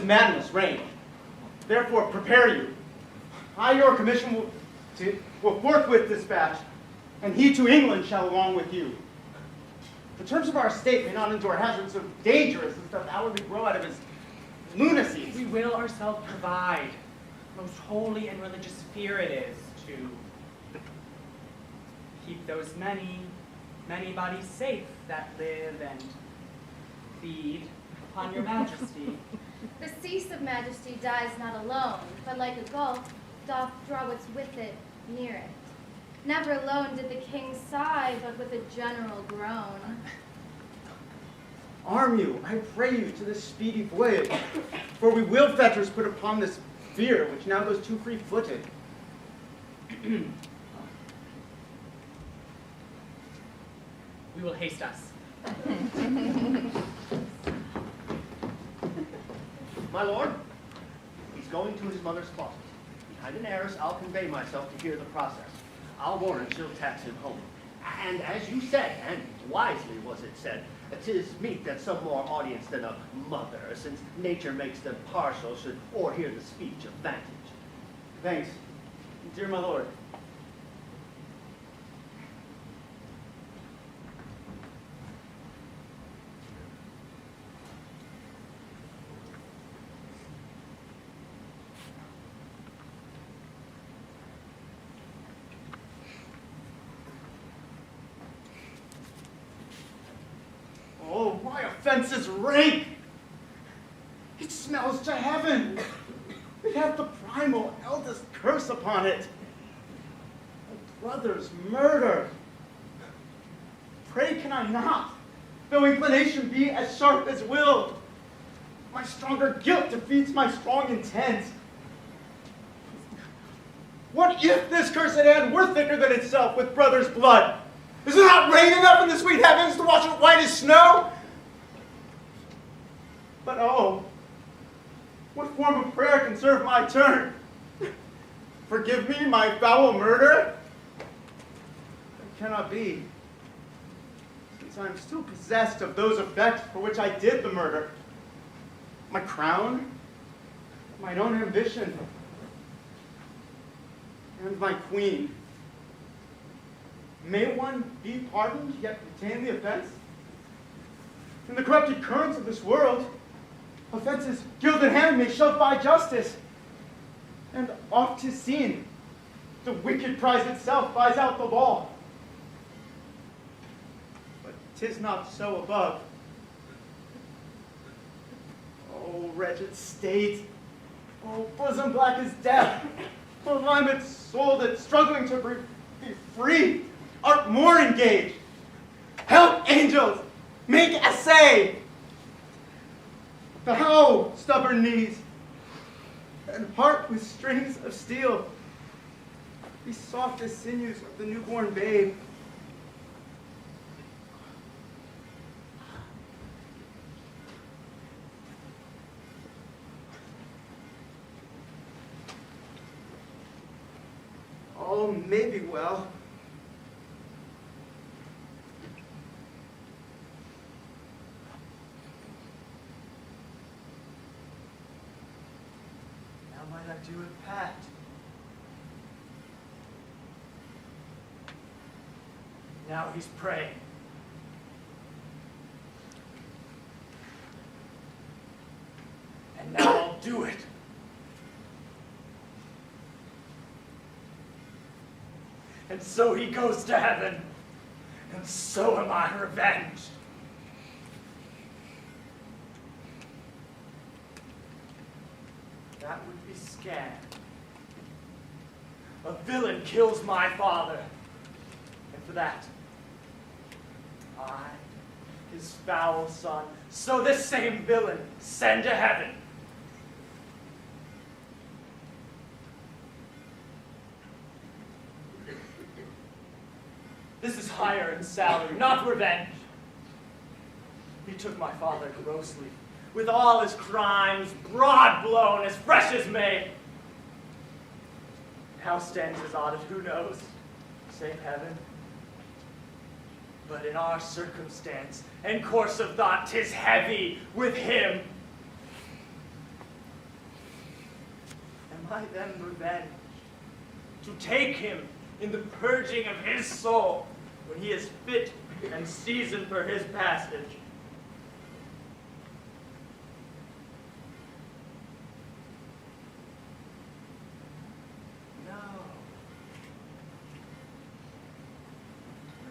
Madness reign. Therefore, prepare you. I, your commission, will forthwith dispatch, and he to England shall along with you. The terms of our state may not endure hazards so dangerous as doth hourly grow out of his lunacies. We will ourselves provide. Most holy and religious fear it is to keep those many, many bodies safe that live and feed upon your majesty. The cease of majesty dies not alone, but like a gulf, doth draw what's with it near it. Never alone did the king sigh, but with a general groan. Arm you, I pray you, to this speedy voyage, for we will fetters put upon this fear, which now goes too free-footed. We will haste us. My lord, he's going to his mother's closet. Behind an arras, I'll convey myself to hear the process. I'll warrant she'll tax him home. And as you said, and wisely was it said, 'tis meet that some more audience than a mother, since nature makes them partial, should o'erhear the speech of vantage. Thanks, dear my lord. Oh, my offense is rank. It smells to heaven. It hath the primal eldest curse upon it. My brother's murder. Pray can I not, though inclination be as sharp as will. My stronger guilt defeats my strong intent. What if this cursed hand were thicker than itself with brother's blood? Is there not rain enough in the sweet heavens to wash it white as snow? But oh, what form of prayer can serve my turn? Forgive me my foul murder? It cannot be, since I am still possessed of those effects for which I did the murder. My crown, mine own ambition, and my queen. May one be pardoned, yet retain the offense? In the corrupted currents of this world, offenses gilded hand may shove by justice. And oft 'tis seen, the wicked prize itself buys out the law. But 'tis not so above. Oh, wretched state! Oh, bosom black as death! Oh, limed soul that's struggling to be free! Art more engaged. Help, angels! Make essay! Bow, stubborn knees, and heart with strings of steel. Be soft as sinews of the newborn babe. All may be well. Might I do it, Pat? Now he's praying. And now I'll do it. and so he goes to heaven, and so am I revenged. That would be scant. A villain kills my father, and for that, I, his foul son, so this same villain send to heaven. This is higher in salary, not revenge. He took my father grossly, with all his crimes, broad blown, as fresh as May. How stands his audit, who knows, save heaven? But in our circumstance and course of thought, 'tis heavy with him. Am I then revenged to take him in the purging of his soul when he is fit and seasoned for his passage?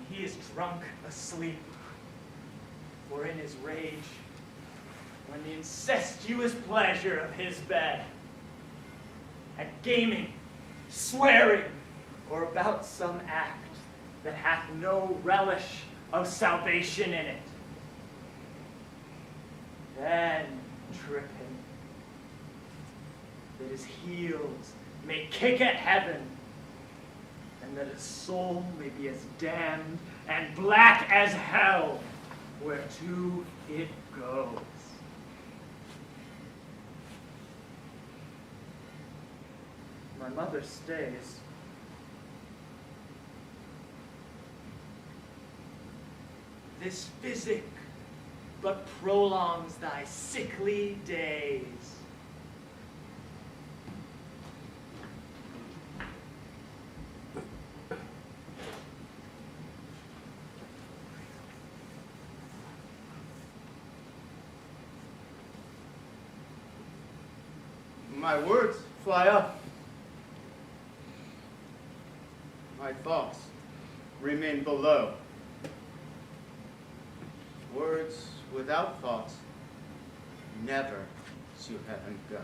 He is drunk asleep, for in his rage, when the incestuous pleasure of his bed, at gaming, swearing, or about some act that hath no relish of salvation in it, then trip him, that his heels may kick at heaven, and that his soul may be as damned and black as hell, whereto it goes. My mother stays. This physic but prolongs thy sickly days. My words fly up. My thoughts remain below. Words without thoughts never to heaven go.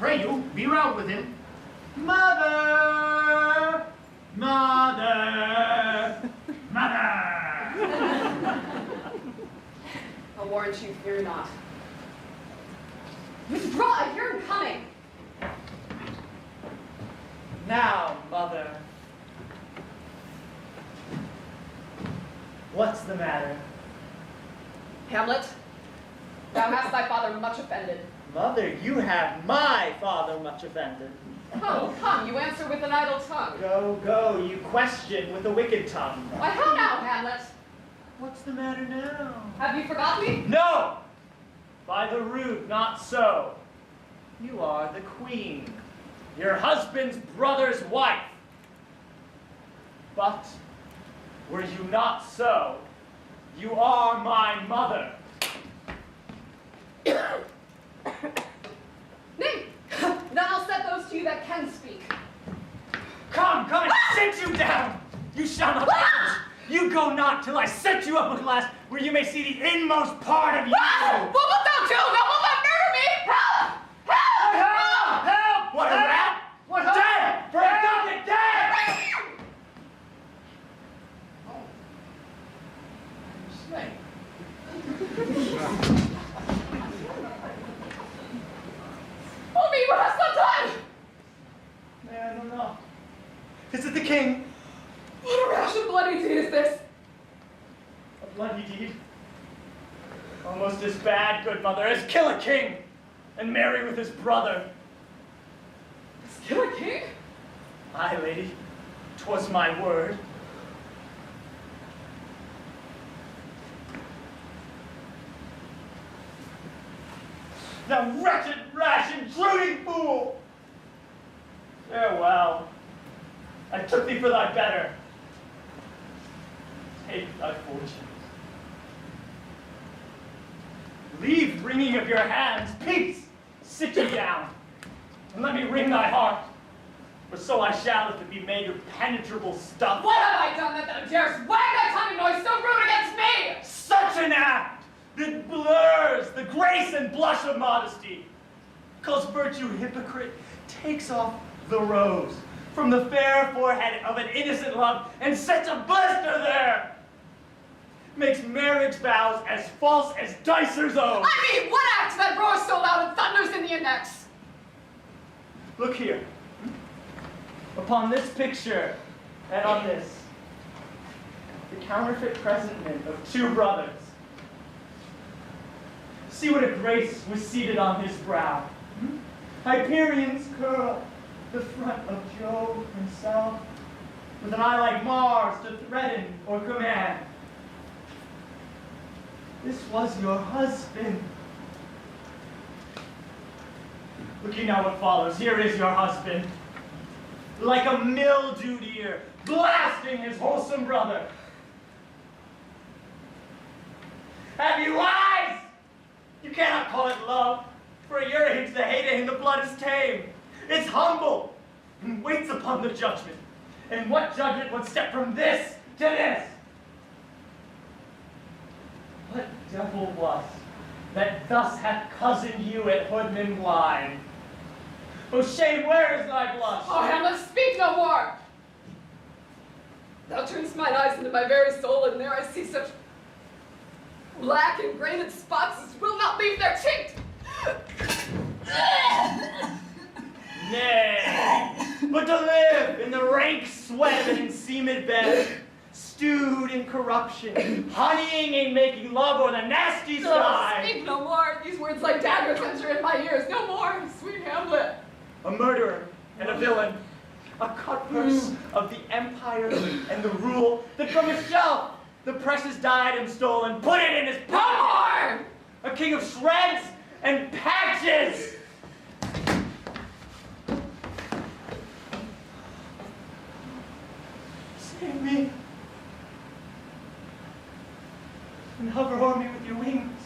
pray you, be round with him. Mother! Mother! Mother! I'll warrant you, fear not. Withdraw, I hear him coming. Now, mother. What's the matter? Hamlet, thou hast thy father much offended. Mother, you have my father much offended. Oh, come, you answer with an idle tongue. Go, go, you question with a wicked tongue. Why, how now, Hamlet? What's the matter now? Have you forgot me? No! By the root, not so. You are the queen, your husband's brother's wife. But, were you not so, you are my mother. Nay, then I'll set those to you that can speak. Come, come and sit you down! You shall not perish. You go not till I set you up a glass where you may see the inmost part of you. What wilt thou do? Thou wilt not murder me? Help! Help! Help! Help! What, a rat? What? Dead! For a ducat, dead! Slay. Oh me, what hast thou done? Man, I don't know. Is it the king? What a rash and bloody deed is this? A bloody deed? Almost as bad, good mother, as kill a king and marry with his brother. Kill a king? Aye, lady, 'twas my word. Thou wretched, rash, intruding fool! Farewell. I took thee for thy better. Take thy fortune. Leave wringing of your hands. Peace! Sit ye down, and let me wring thy heart. For so I shall, if it be made of penetrable stuff. What have I done that thou darest wag thy tongue and noise so rude against me? Such an act that blurs the grace and blush of modesty, calls virtue hypocrite, takes off the rose from the fair forehead of an innocent love, and sets a blister there, makes marriage vows as false as dicer's oath. I mean, what act that roars so loud and thunders in the index? Look here, upon this picture, and on this, the counterfeit presentment of two brothers. See what a grace was seated on his brow. Hyperion's curl, the front of Jove himself, with an eye like Mars to threaten or command. This was your husband. Look you now what follows. Here is your husband, like a mildewed ear, blasting his wholesome brother. Have you eyes? You cannot call it love, for a yearning's the hate in the blood is tame. It's humble, and waits upon the judgment. And what judgment would step from this to this? What devil was that thus hath cozened you at Hoodman blind? Oh shame, where is thy blush? Oh, Hamlet, speak no more! Thou turnest mine eyes into my very soul, and there I see such black and grained spots as will not leave their cheek! Nay, but to live in the rank sweat of an enseamed bed, stewed in corruption, honeying and making love o'er the nasty sky. Speak no more! These words like daggers enter in my ears. No more, sweet Hamlet! A murderer and a villain, a cutpurse of the empire and the rule, that from his shelf the precious diadem stole and put it in his No pocket. more! A king of shreds and patches. Save me and hover o'er me with your wings,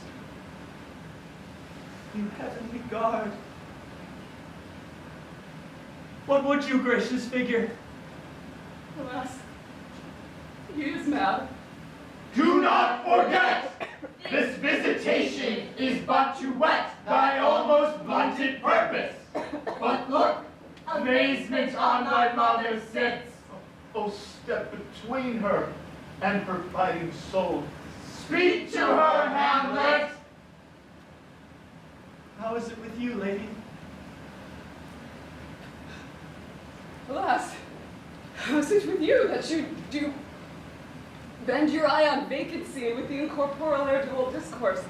you heavenly guard. What would you, gracious figure? Alas, he is mad. Do not forget, this visitation is but to whet thy almost blunted purpose. but look, amazement on thy mother sits. Oh, step between her and her fighting soul. Speak to her, Hamlet. How is it with you, lady? Alas, how is it with you that you do bend your eye on vacancy with the incorporeal air dual discourse?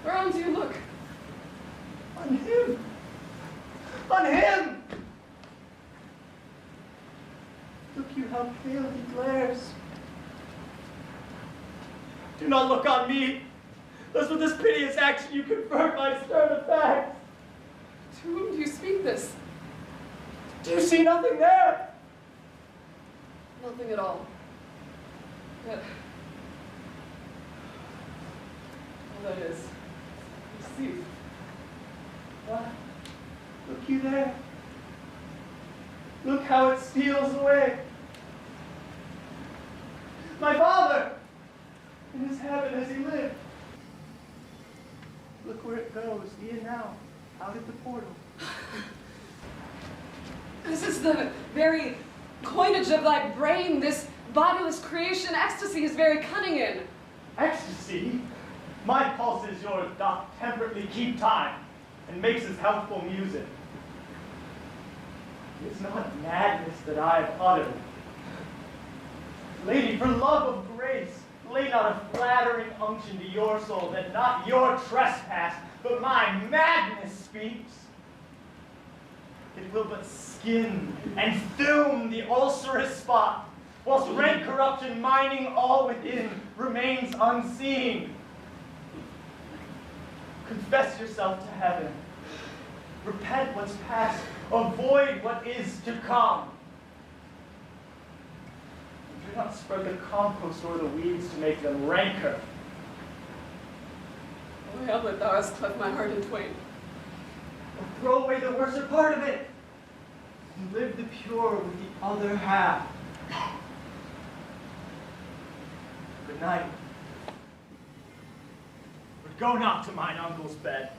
Whereon do you look? On him! On him! Look you how pale he glares. Do not look on me, lest with this piteous action you convert my stern effect. To whom do you speak this? Do you see nothing there? Nothing at all. Yet, all that is, you see. What? Look you there. Look how it steals away. My father! In his habit as he lived. Look where it goes, e'en now, out at the portal. This is the very coinage of thy brain, this bodiless creation ecstasy is very cunning in. Ecstasy? My pulses yours doth temperately keep time, and makes as healthful music. It's not madness that I have uttered. Lady, for love of grace, lay not a flattering unction to your soul, that not your trespass, but my madness speaks. It will but skin and film the ulcerous spot, whilst rank corruption mining all within remains unseen. Confess yourself to heaven. Repent what's past. Avoid what is to come. Do not spread the compost or the weeds to make them ranker. Oh, Hamlet, thou hast cleft my heart in twain. Or throw away the worser part of it, and live the pure with the other half. Good night. But go not to mine uncle's bed.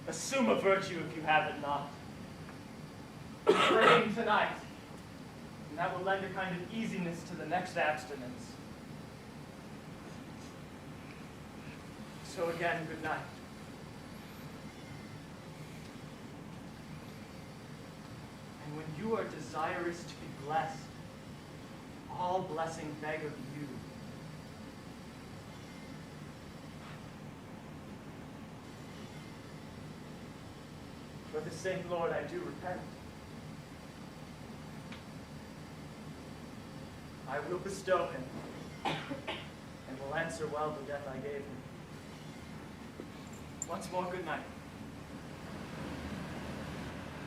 Assume a virtue if you have it not. Praying tonight, and that will lend a kind of easiness to the next abstinence. So again, good night. And when you are desirous to be blessed, all blessing beg of you. For the same Lord I do repent. I will bestow him, and will answer well the death I gave him. Once more, good night.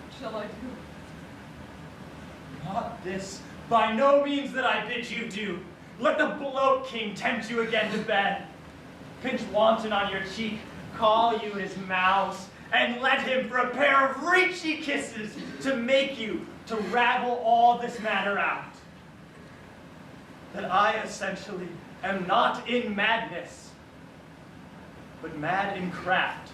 What shall I do? Not this, by no means that I bid you do. Let the bloat king tempt you again to bed. Pinch wanton on your cheek, call you his mouse, and let him for a pair of reachy kisses to make you to ravel all this matter out. That I essentially am not in madness, but mad in craft.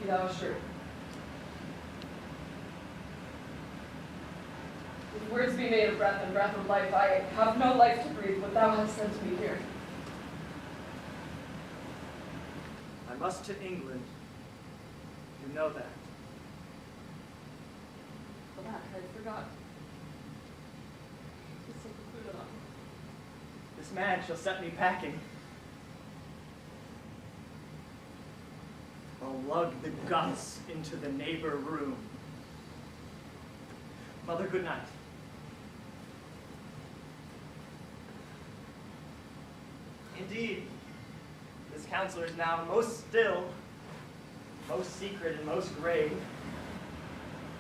Be thou assured. If words be made of breath and breath of life, I have no life to breathe, what thou hast sent me here. I must to England. You know that. Alack, I forgot. It's so concluded on. This man shall set me packing. I'll lug the guts into the neighbor room. Mother, good night. Indeed, this counselor is now most still, most secret, and most grave,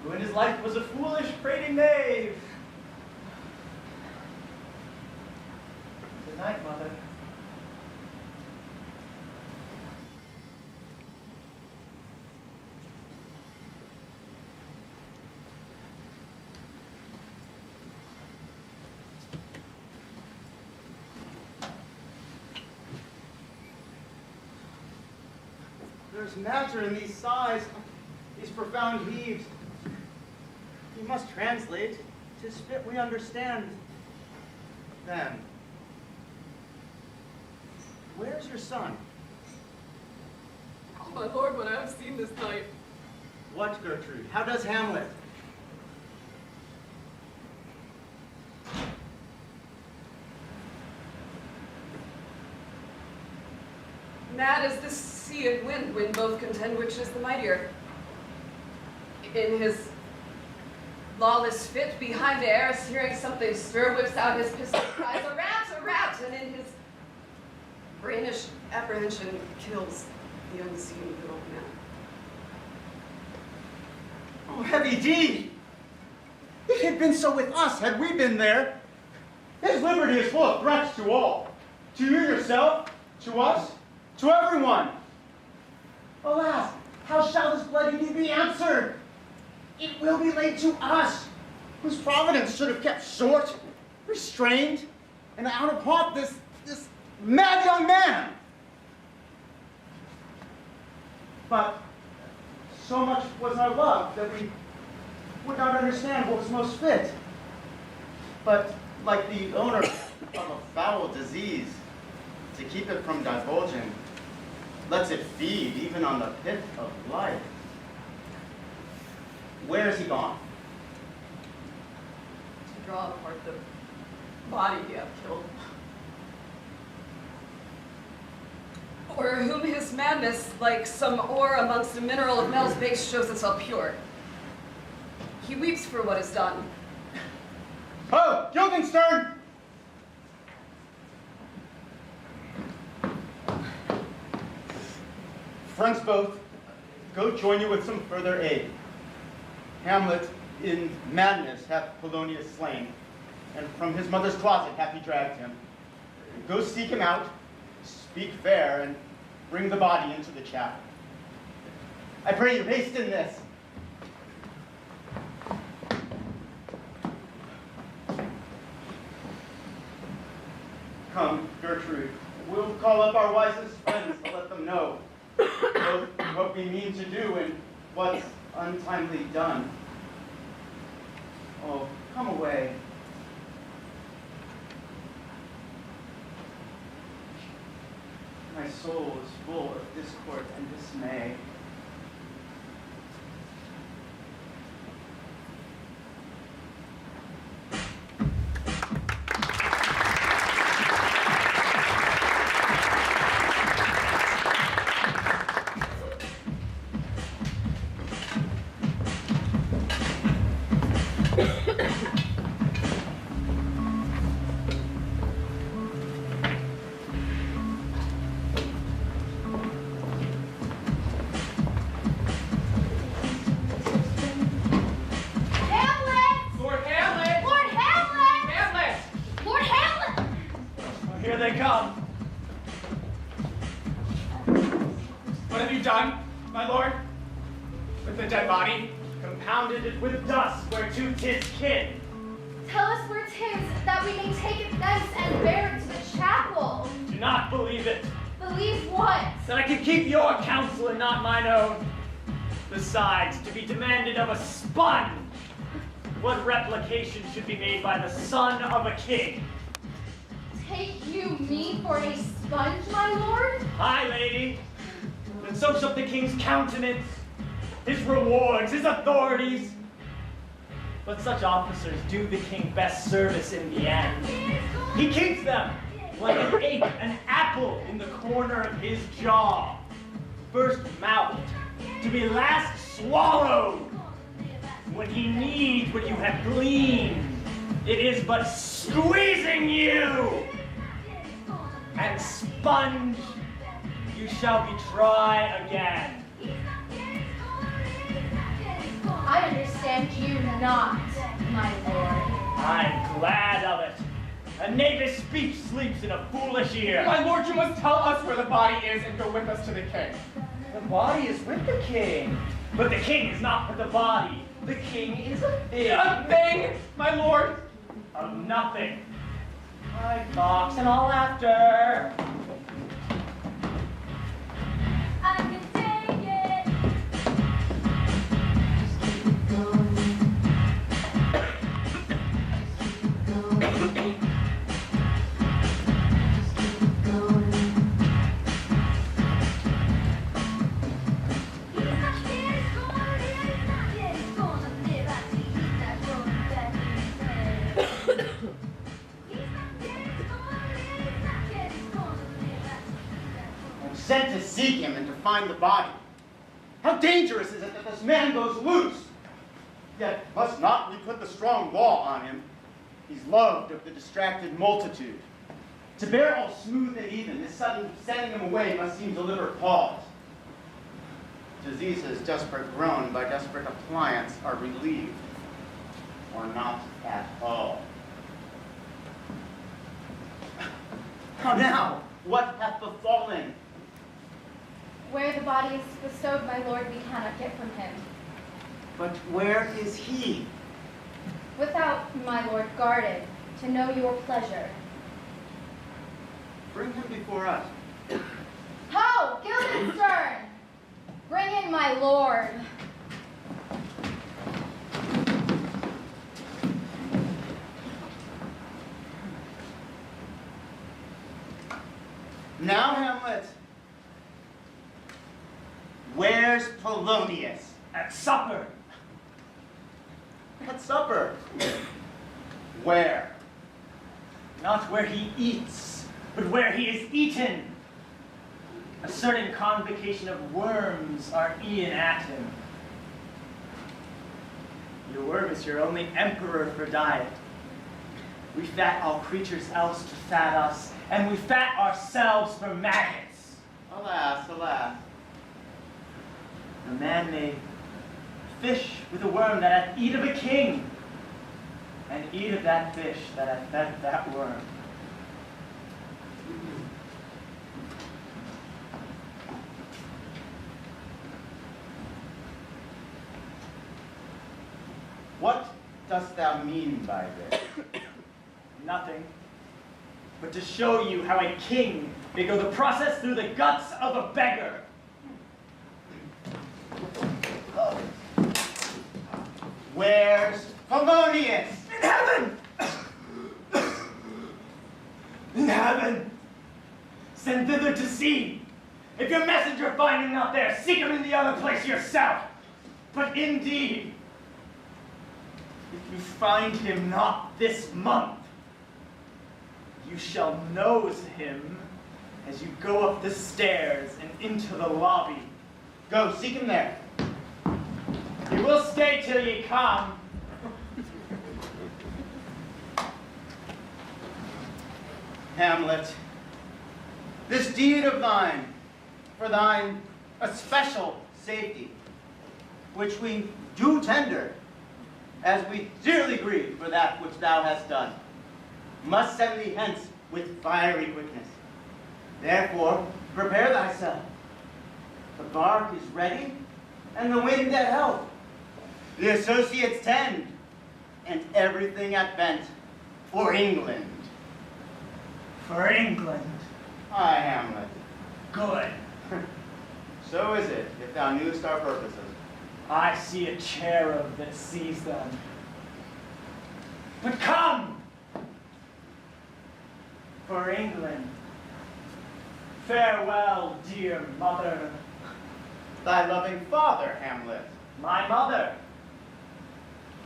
who in his life was a foolish, prating knave. Good night, Mother. There's matter in these sighs, these profound heaves. You must translate. 'Tis fit we understand them. Where's your son? Oh, my lord, what I have seen this night. What, Gertrude? How does Hamlet? Mad as the sea and wind when both contend which is the mightier. In his lawless fit behind the arras, hearing something stir, whips out his pistol, cries, a rat, and in his brainish apprehension kills the unseen good old man. Oh, heavy deed! It had been so with us had we been there. His liberty is full of threats to all. To you yourself, to us, to everyone. Alas, how shall this bloody deed be answered? It will be laid to us, whose providence should have kept short, restrained, and out of haunt this mad young man. But so much was our love that we would not understand what was most fit. But like the owner of a foul disease, to keep it from divulging, lets it feed even on the pith of life. Where is he gone? To draw apart the body he hath killed. Or whom his madness, like some ore amongst a mineral of metal's base, shows itself pure. He weeps for what is done. Oh, Guildenstern! Friends both, go join you with some further aid. Hamlet, in madness, hath Polonius slain, and from his mother's closet hath he dragged him. Go seek him out, speak fair, and bring the body into the chapel. I pray you haste in this. Come, Gertrude, we'll call up our wisest friends to let them know both what we mean to do and what's untimely done. Oh, come away. My soul is full of discord and dismay. With dust whereto 'tis kin. Tell us where 'tis, that we may take it thence and bear it to the chapel. Do not believe it. Believe what? That I can keep your counsel and not mine own. Besides, to be demanded of a sponge, what replication should be made by the son of a king? Take you me for a sponge, my lord? Aye, lady. And so shall the king's countenance, his rewards, his authorities. But such officers do the king best service in the end. He keeps them like an ape, an apple in the corner of his jaw. First mouthed, to be last swallowed. When he needs what you have gleaned, it is but squeezing you. And sponge, you shall be dry again. I understand you not, my lord. I'm glad of it. A knavish speech sleeps in a foolish ear. My lord, you must tell us where the body is and go with us to the king. The body is with the king. But the king is not with the body. The king is a thing. A thing, my lord. Of nothing. I talks and all after. I can take Sent to seek him and to find the body. How dangerous is it that this man goes loose? Yet must not we put the strong law on him? He's loved of the distracted multitude. To bear all smooth and even, this sudden sending him away must seem to deliver pause. Diseases desperate grown by desperate appliance are relieved, or not at all. How now? What hath befallen? Where the body is bestowed, my lord, we cannot get from him. But where is he? Without, my lord, guarded, to know your pleasure. Bring him before us. Ho, Guildenstern! Bring in my lord. Now, Hamlet, where's Polonius? At supper. At supper? Where? Not where he eats, but where he is eaten. A certain convocation of worms are e'en at him. Your worm is your only emperor for diet. We fat all creatures else to fat us, and we fat ourselves for maggots. Alas, alas. A man may fish with a worm that hath eat of a king, and eat of that fish that hath fed that worm. What dost thou mean by this? Nothing, but to show you how a king may go the process through the guts of a beggar. Where's Polonius? In heaven! In heaven! Send thither to see. If your messenger find him not there, seek him in the other place yourself. But indeed, if you find him not this month, you shall nose him as you go up the stairs and into the lobby. Go, seek him there. You will stay till ye come. Hamlet, this deed of thine, for thine especial safety, which we do tender, as we dearly grieve for that which thou hast done, must send thee hence with fiery quickness. Therefore, prepare thyself. The bark is ready, and the wind at help. The associates tend, and everything at bent for England. For England. Aye, Hamlet. Good. So is it, if thou knewest our purposes. I see a cherub that sees them. But come! For England. Farewell, dear mother. Thy loving father, Hamlet. My mother.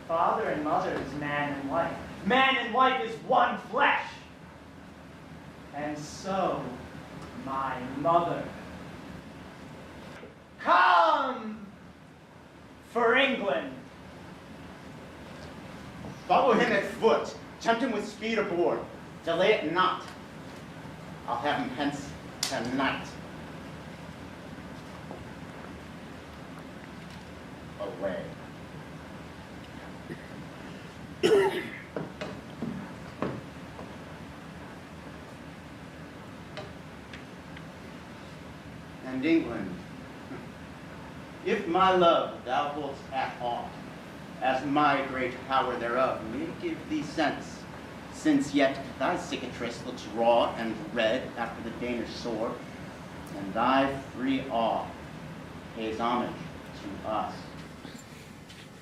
Father and mother is man and wife. Man and wife is one flesh. And so, my mother. Come! For England. Follow him at foot. Tempt him with speed aboard. Delay it not. I'll have him hence tonight. Away. And England, if my love thou holdst at aught, as my great power thereof may give thee sense, since yet thy cicatrice looks raw and red after the Danish sword, and thy free awe pays homage to us.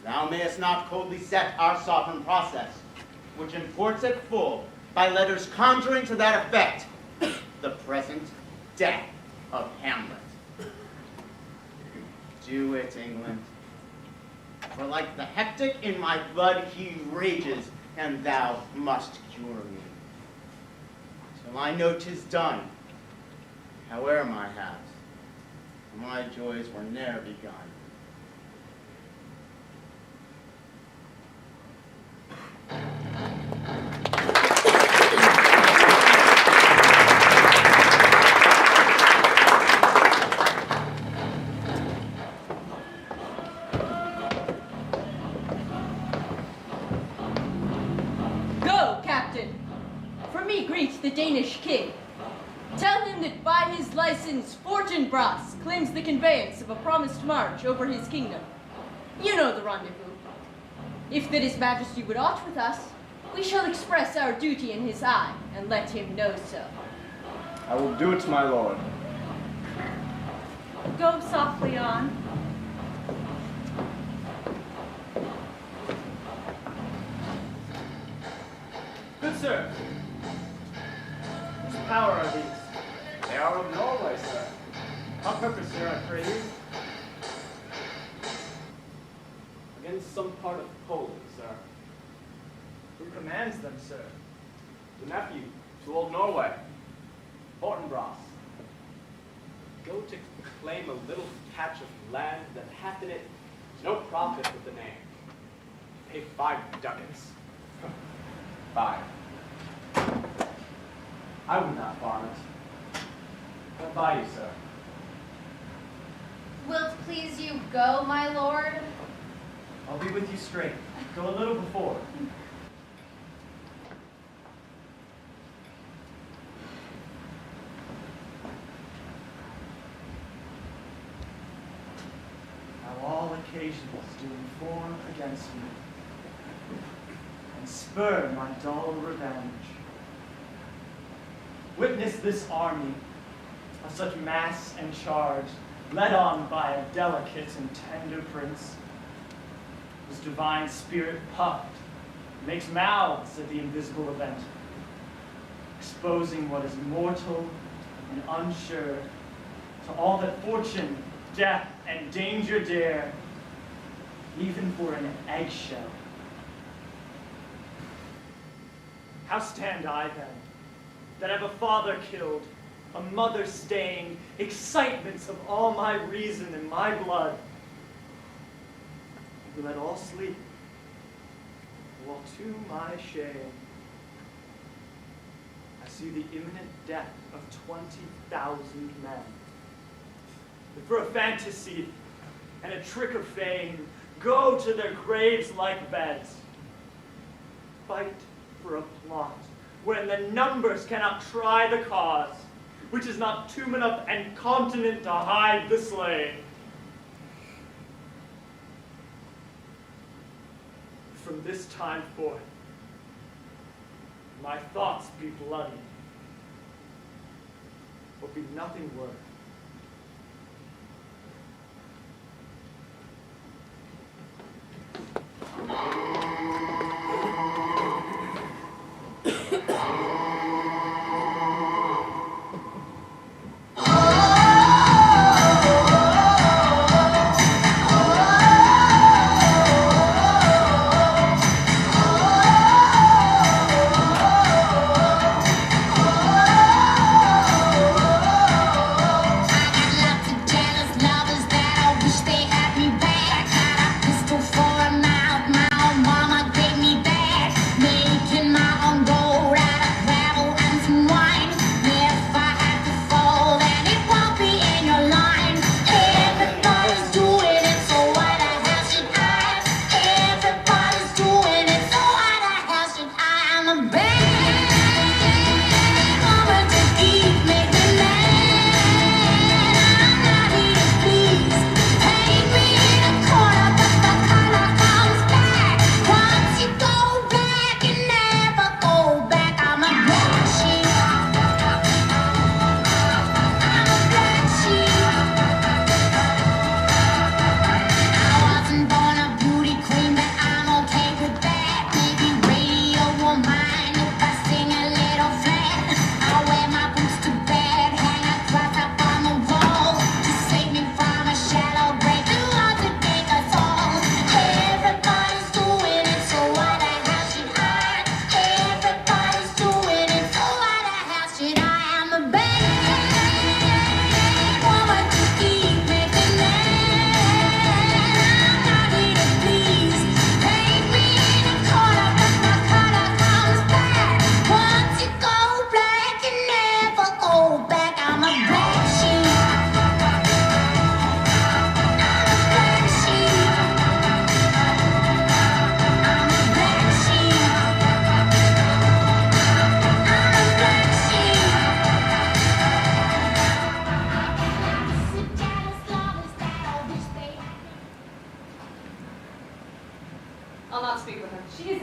thou mayest not coldly set our sovereign process, which imports at full, by letters conjuring to that effect, the present death of Hamlet. Do it, England. For like the hectic in my blood he rages, and thou must cure me. Till I know 'tis done, howe'er my haps, my joys were ne'er begun. The Danish king. Tell him that by his license, Fortinbras claims the conveyance of a promised march over his kingdom. You know the rendezvous. If that his majesty would aught with us, we shall express our duty in his eye, and let him know so. I will do it, my lord. Go softly on. Good sir. Whose power are these? They are of Norway, sir. On purpose, sir, I pray you. Against some part of Poland, sir. Who commands them, sir? The nephew to old Norway, Fortinbras. Go to claim a little patch of land that hath in it no profit with the name. Pay 5 ducats. 5. I would not farm it. I'll buy you, sir. Wilt please you go, my lord? I'll be with you straight. Go a little before. How all occasions do inform against me, and spur my dull revenge. Witness this army of such mass and charge, led on by a delicate and tender prince, whose divine spirit puffed makes mouths at the invisible event, exposing what is mortal and unsure to all that fortune, death, and danger dare, even for an eggshell. How stand I then, that have a father killed, a mother stained, excitements of all my reason and my blood, who let all sleep, while to my shame I see the imminent death of 20,000 men, that for a fantasy and a trick of fame go to their graves like beds, fight for a plot when the numbers cannot try the cause, which is not tomb enough and continent to hide the slain. From this time forth, my thoughts be bloody, or be nothing worth.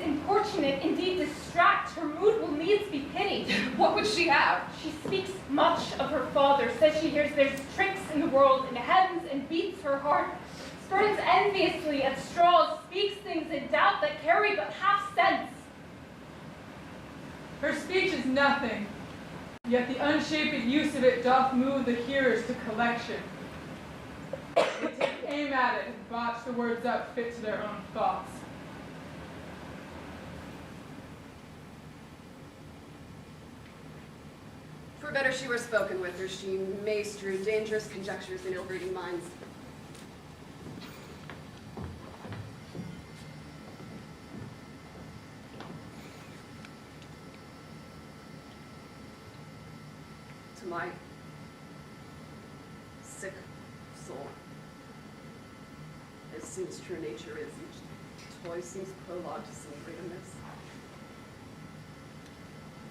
importunate, indeed distract. Her mood will needs be pitied. What would she have? She speaks much of her father, says she hears there's tricks in the world, in the heavens, and beats her heart. Spurns enviously at straws, speaks things in doubt that carry but half sense. Her speech is nothing, yet the unshaped use of it doth move the hearers to collection. They take aim at it and botch the words up fit to their own thoughts. For better she were spoken with, or she may strew dangerous conjectures in ill-breeding minds. To my sick soul, as sin's true nature is, each toy seems prologue to some great amiss.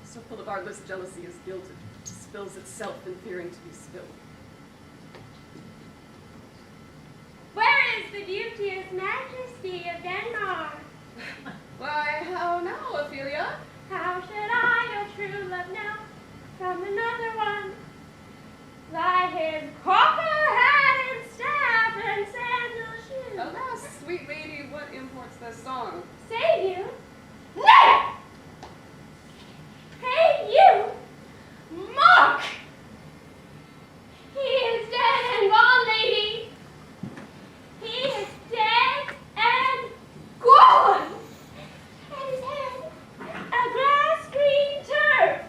So full of artless jealousy is gilded, spills itself in fearing to be spilled. Where is the beauteous majesty of Denmark? Why, how now, Ophelia? How should I know true love now from another one? Like his copper hat and staff and sandal shoes. Alas, sweet lady, what imports this song? Say you? Nay! Hey, you! Mark! He is dead and gone, lady. He is dead and gone. And his head, a grass green turf.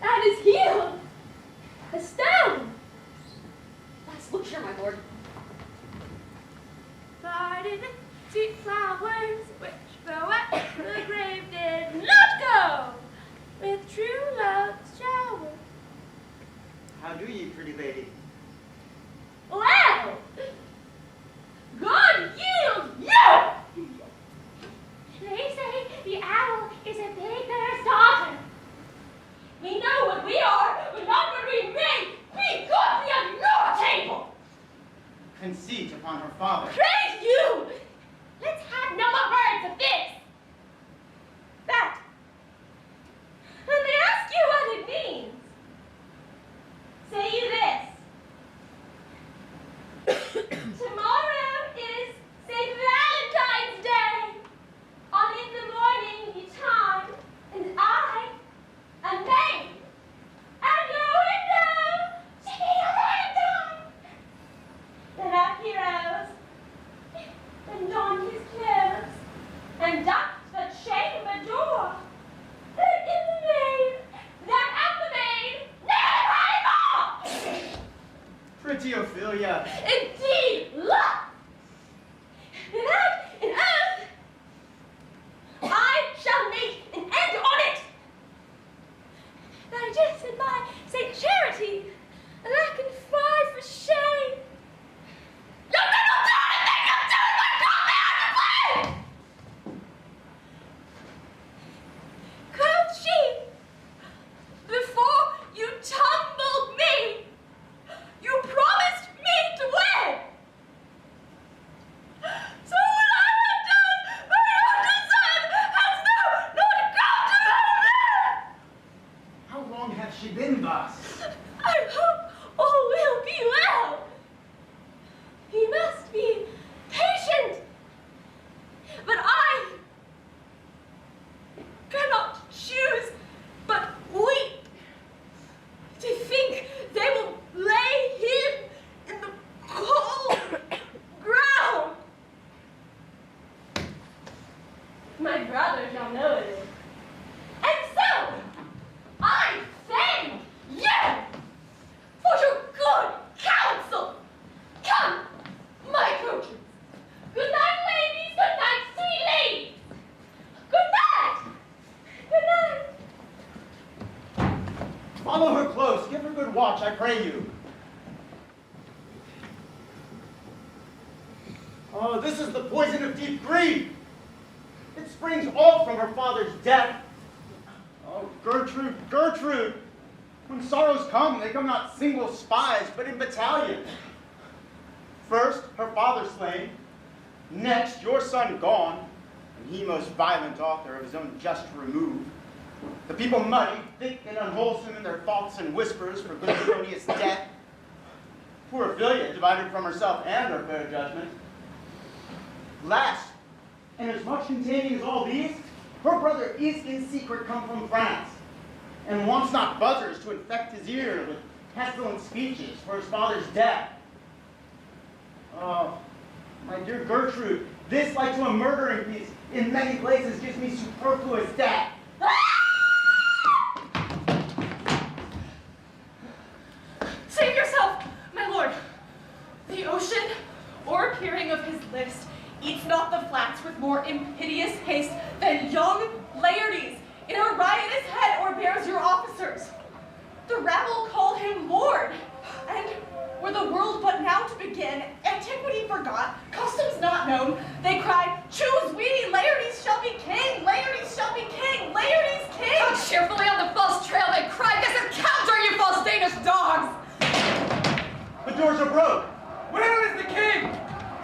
And his heel, a stone. Let's look here, my lord. Parted the sweet flowers which grow at the grave did not go with true love's shower. How do ye, pretty lady? Well, God yield you! They say the owl is a baker's daughter. We know what we are, but not what we may. Be godly at your table. Conceit upon her father. Praise you! Let's have no more words of this. That. When they ask you what it means, say you this. Tomorrow is St. Valentine's Day. On in the morning he time, and I, a maid, at your window, singing a valentine. Then up he rose, and donned his clothes, and ducked the chamber door. That in the maid, that at the maid, never anymore! Pretty Ophelia. Indeed, look! Without an oath, I shall make an end on it. Digest in my Saint Charity, and I can fly for shame. You cannot do anything you do when call me out to play! Quoth she, before you tumbled me, you promised me to wed. So when I have done, my youngest son has now not come to her. How long hath she been thus? I hope all will be well. He must be patient. But I cannot choose but weep to think they will lay him in the cold ground. My brother shall know it is. And so, I thank you for your good counsel. Come, my coaches. Good night, ladies. Good night, sweet ladies. Good night. Good night. Follow her close. Give her good watch, I pray you. Oh, this is the poison of deep grief. It springs all from her father's death. Oh, Gertrude, Gertrude. When sorrows come, they come not single spies, but in battalions. First, her father slain. Next, your son gone. And he most violent author of his own just remove. The people muddy, thick, and unwholesome in their thoughts and whispers for good Polonius' death. Poor Ophelia, divided from herself and her fair judgment. Last, and as much containing as all these, her brother is in secret come from France, and wants not buzzers to infect his ear with pestilent speeches for his father's death. Oh, my dear Gertrude, this, like to a murdering piece, in many places gives me superfluous death. Save yourself, my lord. The ocean, o'erpeering of his list, eats not the flats with more impiteous haste than young Laertes in a riotous head o'erbears your officers. The rabble call him lord, and were the world but now to begin, antiquity forgot, customs not known, they cry, choose we, Laertes shall be king, Laertes shall be king, Laertes king! How cheerfully on the false trail they cry, this encounter, you false Danish dogs! The doors are broke. Where is the king?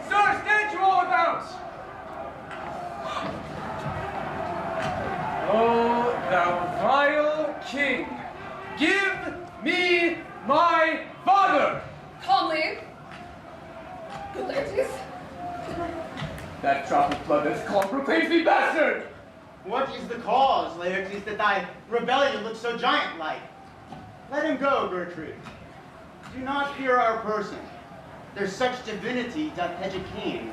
Sir, stand you all about! Oh, thou vile king, give me my father! Calmly. Good Laertes. That drop of blood that's called proclaims thee bastard! What is the cause, Laertes, that thy rebellion looks so giant-like? Let him go, Gertrude. Do not fear our person. There's such divinity doth hedge a king,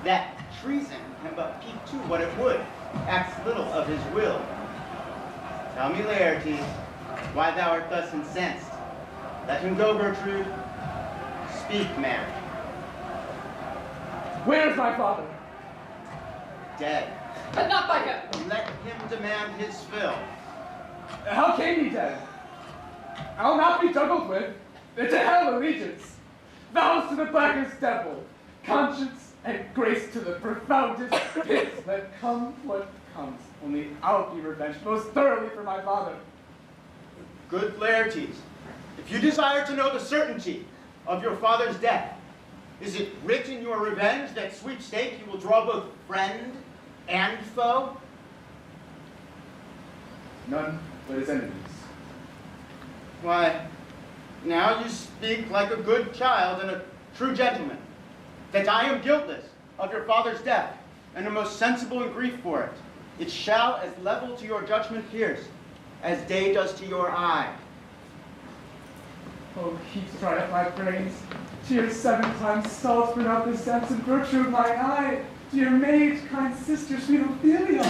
that treason can but peep to what it would, acts little of his will. Tell me, Laertes, why thou art thus incensed. Let him go, Gertrude. Speak, man. Where's my father? Dead. But not by him. Let him demand his fill. How came he dead? I'll not be juggled with. It's a hell allegiance. Vows to the blackest devil. Conscience and grace to the profoundest pits. Let come what comes. Only I'll be revenged most thoroughly for my father. Good Laertes, if you desire to know the certainty of your father's death, is it writ in your revenge that sweepstake you will draw both friend and foe? None but his enemies. Why, now you speak like a good child and a true gentleman, that I am guiltless of your father's death, and am most sensible in grief for it. It shall as level to your judgment pierce, as day does to your eye. Oh, heaps dried up my brains. Tears 7 times salt burn out the steps and virtue of my eye. Dear maid, kind sister, sweet Ophelia.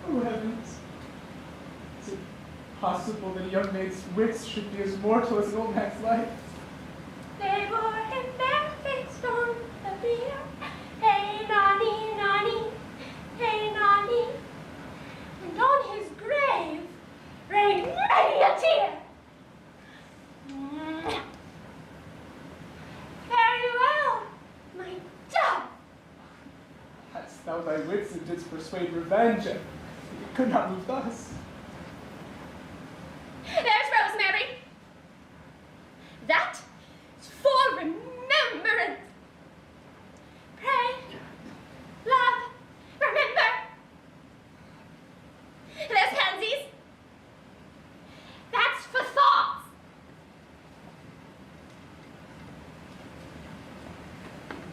Oh, heavens. Is it possible that a young maid's wits should be as mortal as an old man's life? They bore him barefaced on the bier. Hey, nonny, nonny, hey, nonny. And on his grave rained many a tear. Very well, my dove. Hadst thou thy wits and didst persuade revenge, and it could not move thus. There's Rosemary. That is for remembrance. Pray, love, remember. There's pansies. That's for thoughts.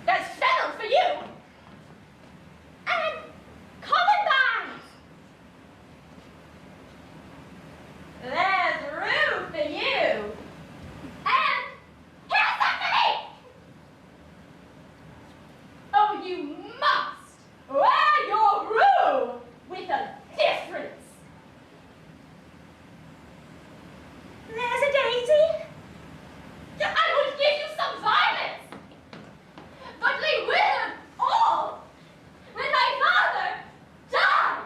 There's fennel for you. And columbines. There's rue for you. And here's some for me. Oh, you must wear your rue with a difference. There's a daisy. I would give you some violets, but they withered all when my father died.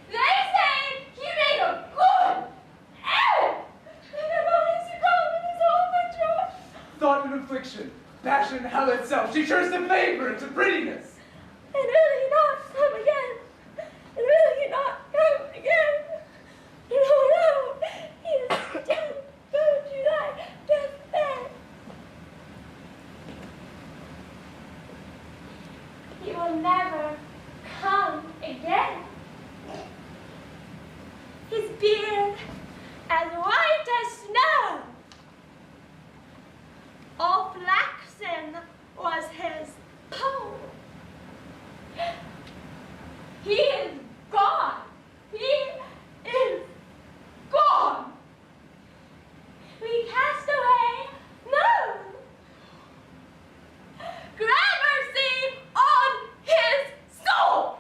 They say he made a good end, and the moment to come is all my joy. Thought and affliction, passion and hell itself, she turns to favor into prettiness. And will he not come again? And will he not come again? No, he is dead. Go to thy deathbed. will never come again. His beard as white as snow, all flaxen was his poll. He is gone. He is gone. We cast away moon. Grant mercy on his soul,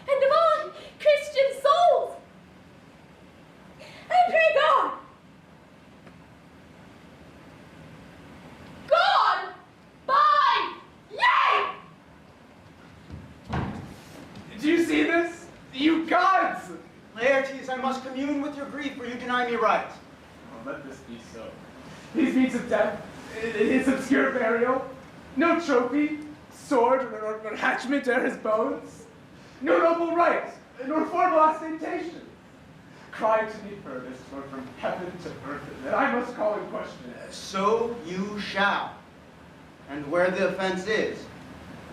and of all Christian souls, I pray God. God by yea. Do you see this? You gods! Laertes, I must commune with your grief, for you deny me right. Oh, let this be so. These means of death, his obscure burial, no trophy, sword, or hatchment ere his bones, no noble right, nor formal ostentation. Cry to me furthest, or from heaven to earth, that I must call in question. So you shall. And where the offense is,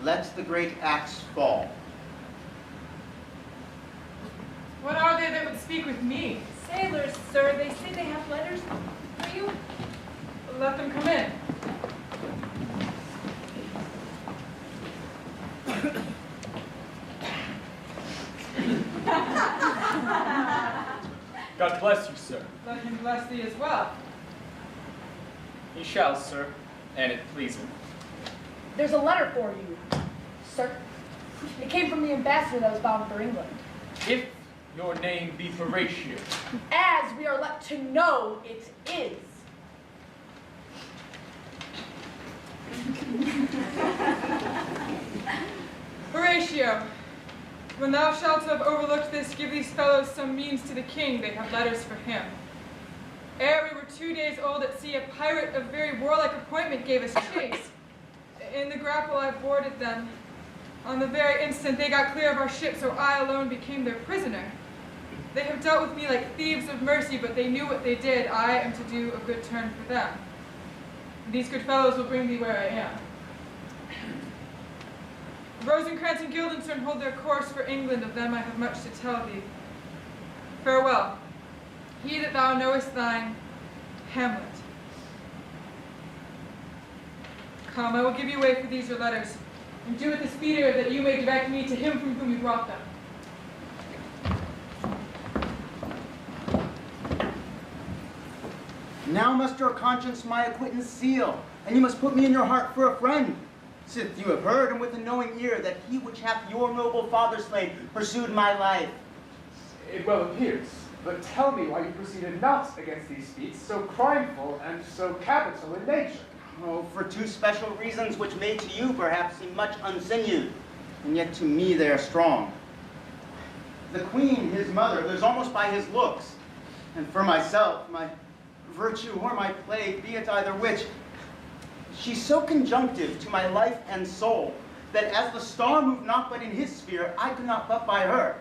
let the great axe fall. What are they that would speak with me? Sailors, sir, they say they have letters for you. Let them come in. God bless you, sir. Let him bless thee as well. He shall, sir, and it please him. There's a letter for you, sir. It came from the ambassador that was bound for England. If your name be Horatio. As we are let to know it is. Horatio, when thou shalt have overlooked this, give these fellows some means to the king. They have letters for him. Ere we were 2 days old at sea, a pirate of very warlike appointment gave us chase. In the grapple I boarded them. On the very instant they got clear of our ship, so I alone became their prisoner. They have dealt with me like thieves of mercy, but they knew what they did. I am to do a good turn for them. These good fellows will bring me where I am. Rosencrantz and Guildenstern hold their course for England. Of them I have much to tell thee. Farewell. He that thou knowest thine, Hamlet. Come, I will give you way for these your letters, and do it the speedier that you may direct me to him from whom you brought them. Now must your conscience my acquittance seal, and you must put me in your heart for a friend, sith you have heard, and with a knowing ear, that he which hath your noble father slain pursued my life. It well appears, but tell me why you proceeded not against these feats, so crimeful and so capital in nature. Oh, for two special reasons which may to you perhaps seem much unsinewed, and yet to me they are strong. The queen, his mother, lives almost by his looks, and for myself, my virtue or my plague, be it either which, she's so conjunctive to my life and soul, that as the star moved not but in his sphere, I could not but by her.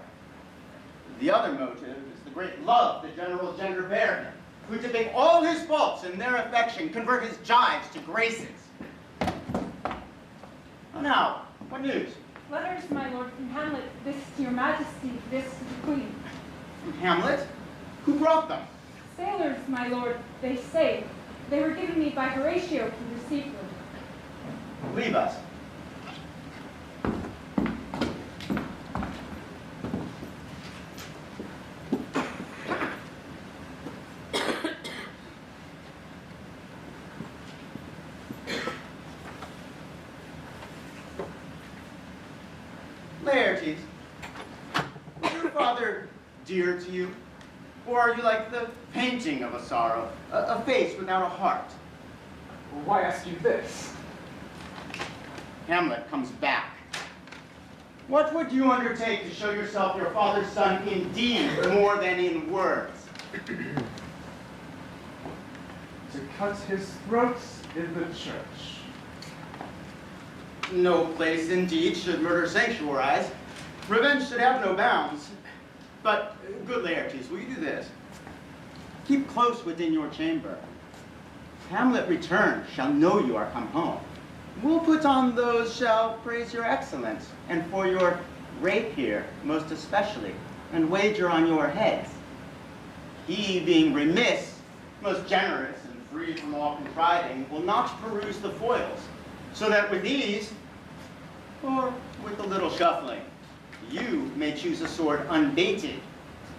The other motive is the great love the general gender bear him, who dipping all his faults in their affection, convert his gyves to graces. Now, what news? Letters, my lord, from Hamlet, this to your majesty, this to the queen. From Hamlet? Who brought them? Sailors, my lord, they say. They were given me by Horatio who received them. Leave us. Laertes, was your father dear to you? Or are you like the painting of a sorrow, a face without a heart? Why ask you this? Hamlet comes back. What would you undertake to show yourself your father's son in deed more than in words? To cut his throat in the church. No place, indeed, should murder sanctuarize. Revenge should have no bounds. But, good Laertes, will you do this? Keep close within your chamber. Hamlet returned shall know you are come home. We'll put on those shall praise your excellence, and for your rapier most especially, and wager on your heads. He, being remiss, most generous, and free from all contriving, will not peruse the foils, so that with ease, or with a little shuffling, you may choose a sword unbaited,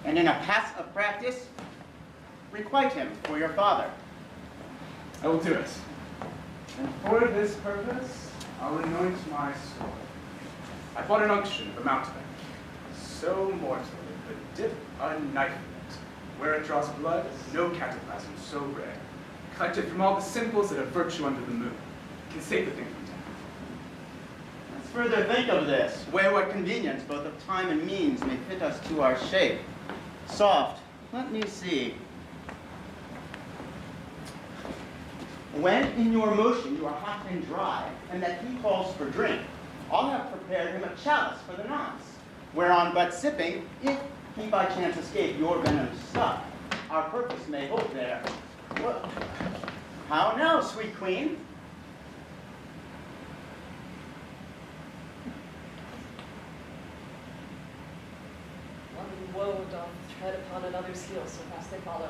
and in a pass of practice, requite him for your father. I will do it. And for this purpose, I'll anoint my sword. I bought an unction of a mountebank, so mortal it could dip a knife in it. Where it draws blood, no cataplasm so rare. Collected from all the simples that have virtue under the moon, can save the thing from death. Let's further think of this, where what convenience, both of time and means, may fit us to our shape. Soft, let me see. When in your motion you are hot and dry, and that he calls for drink, I'll have prepared him a chalice for the nonce, whereon but sipping, if he by chance escape your venom's suck, our purpose may hope there. Well, how now, sweet queen? One woe doth tread upon another's heels so fast they follow.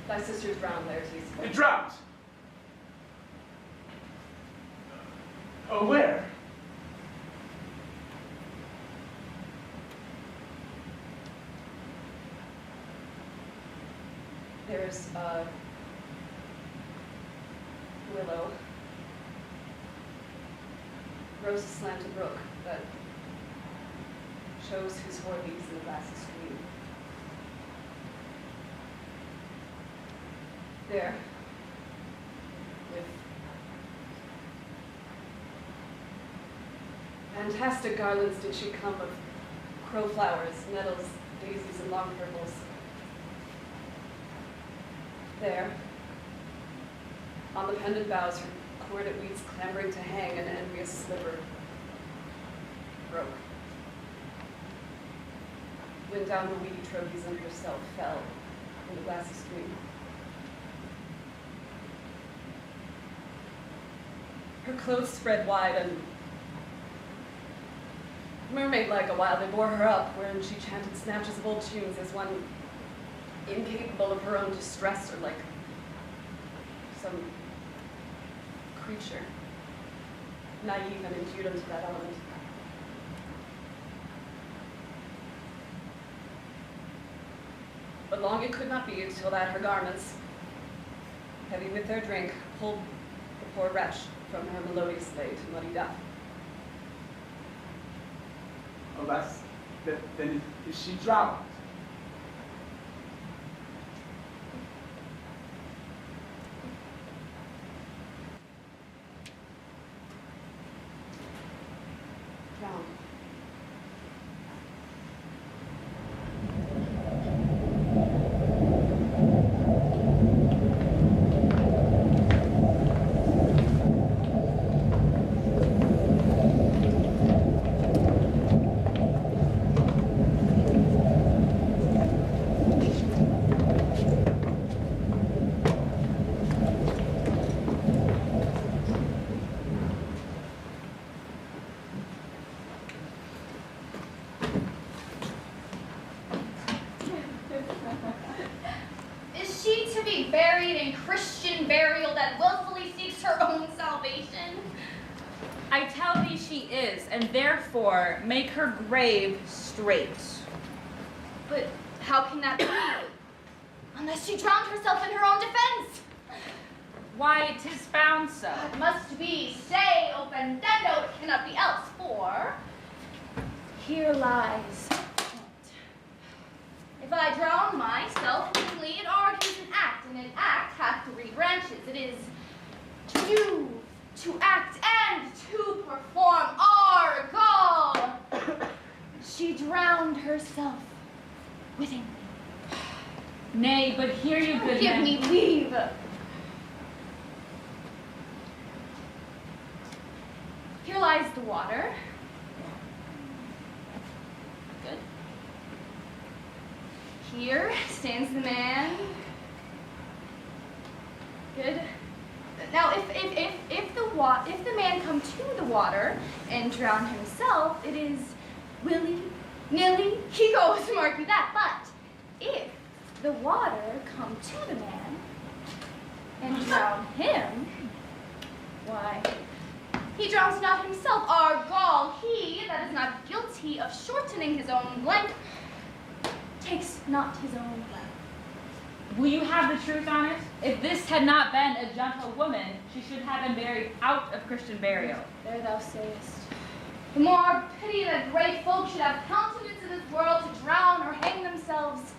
Thy sister's drowned, Laertes. Drowned! Oh, where? There's a willow, rose aslant a brook that shows whose hoar leaves in the glassy stream. There, with fantastic garlands did she come of crowflowers, nettles, daisies, and long purples. There, on the pendant boughs, her corded weeds clambering to hang, an envious sliver broke. When down the weedy trophies and herself fell in the glassy stream. Her clothes spread wide, and mermaid-like a while they bore her up, wherein she chanted snatches of old tunes as one incapable of her own distress, or like some creature, naive and endued into that element. But long it could not be until that her garments, heavy with their drink, pulled the poor wretch from her melodious lay to muddy death. Alas, then is she drowned? Drowned. Is she to be buried in Christian burial that willfully seeks her own salvation? I tell thee she is, and therefore make her grave straight. But how can that be? Unless she drowned herself in her own defense. Why, 'tis found so. It must be, say, open dendo, it cannot be else, for here lies. If I drown myself, willingly, it argues an act, and an act hath 3 branches. It is to do, to act, and to perform. Argo! She drowned herself wittingly. Nay, but hear you, good Give men. me leave. Here lies the water. Good. Here stands the man. Good. Now, if the man come to the water and drown himself, it is willy-nilly, he goes, mark you that. But if the water come to the man and drown him, why, he drowns not himself. Argal, he that is not guilty of shortening his own length takes not his own length. Will you have the truth on it? If this had not been a gentle woman, she should have been buried out of Christian burial. There thou sayest. The more pity that great folk should have countenance in this world to drown or hang themselves,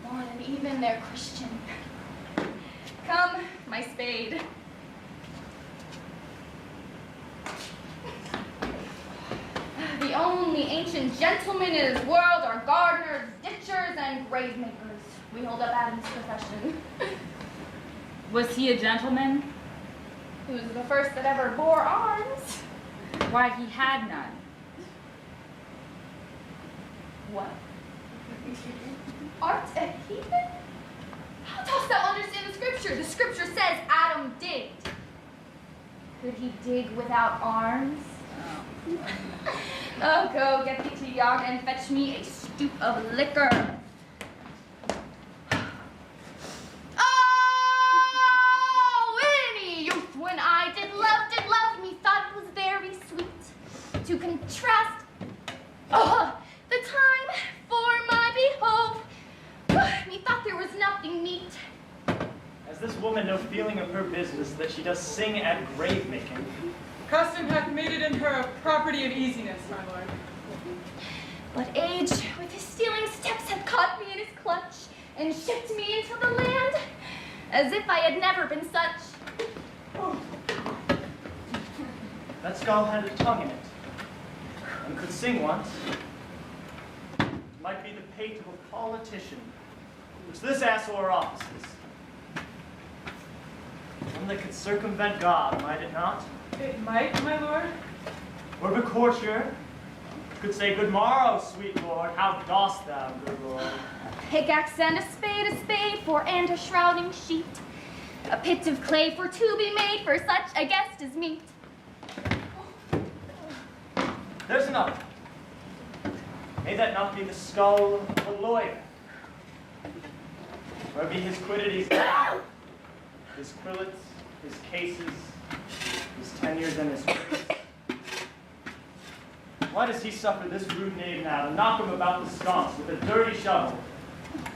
more than even their Christian. Come, my spade. The only ancient gentlemen in this world are gardeners, ditchers, and grave makers. We hold up Adam's profession. Was he a gentleman? He was the first that ever bore arms. Why, he had none. What? Art a heathen? How dost thou understand the scripture? The scripture says Adam digged. Could he dig without arms? Oh, go, get thee to yard and fetch me a stoop of liquor. Oh, any youth when I did love me, thought it was very sweet to contrast the time for my behove. Methought there was nothing meet. Has this woman no feeling of her business that she does sing at grave making? Custom hath made it in her a property of easiness, my lord. But age with his stealing steps had caught me in his clutch and shipped me into the land as if I had never been such. That skull had a tongue in it, and could sing once. It might be the pate of a politician, which this ass o'er offices. One that could circumvent God, might it not? It might, my lord. Or the courtier could say, "Good morrow, sweet lord, how dost thou, good lord?" A pickaxe and a spade for and a shrouding sheet. A pit of clay for to be made for such a guest as meet. There's another. May that not be the skull of a lawyer? Where be his quiddities now? His quillets, his cases, his tenures, and his tricks. Why does he suffer this rude knave now to knock him about the sconce with a dirty shovel?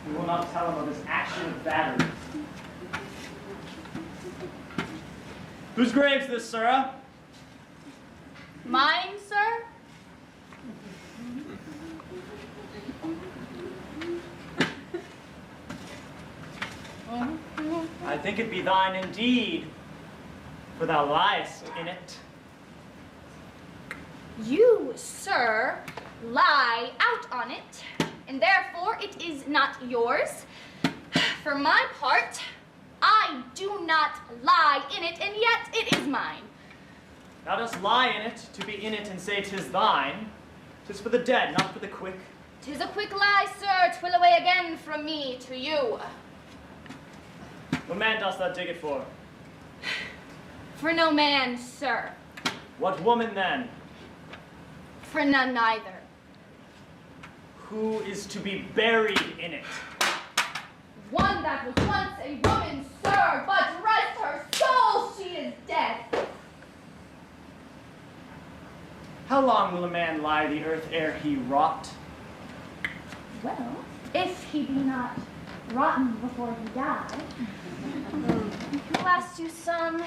We will not tell him of his action of battery. Whose grave's this, Sara? Mine, sir? I think it be thine indeed, for thou liest in it. You, sir, lie out on it, and therefore it is not yours. For my part, I do not lie in it, and yet it is mine. Thou dost lie in it, to be in it and say 'tis thine. 'Tis for the dead, not for the quick. 'Tis a quick lie, sir, 'twill away again from me to you. What man dost thou dig it for? For no man, sir. What woman then? For none neither. Who is to be buried in it? One that was once a woman, sir, but rest her soul, she is dead. How long will a man lie the earth ere he rot? Well, if he be not rotten before he die, it will last you some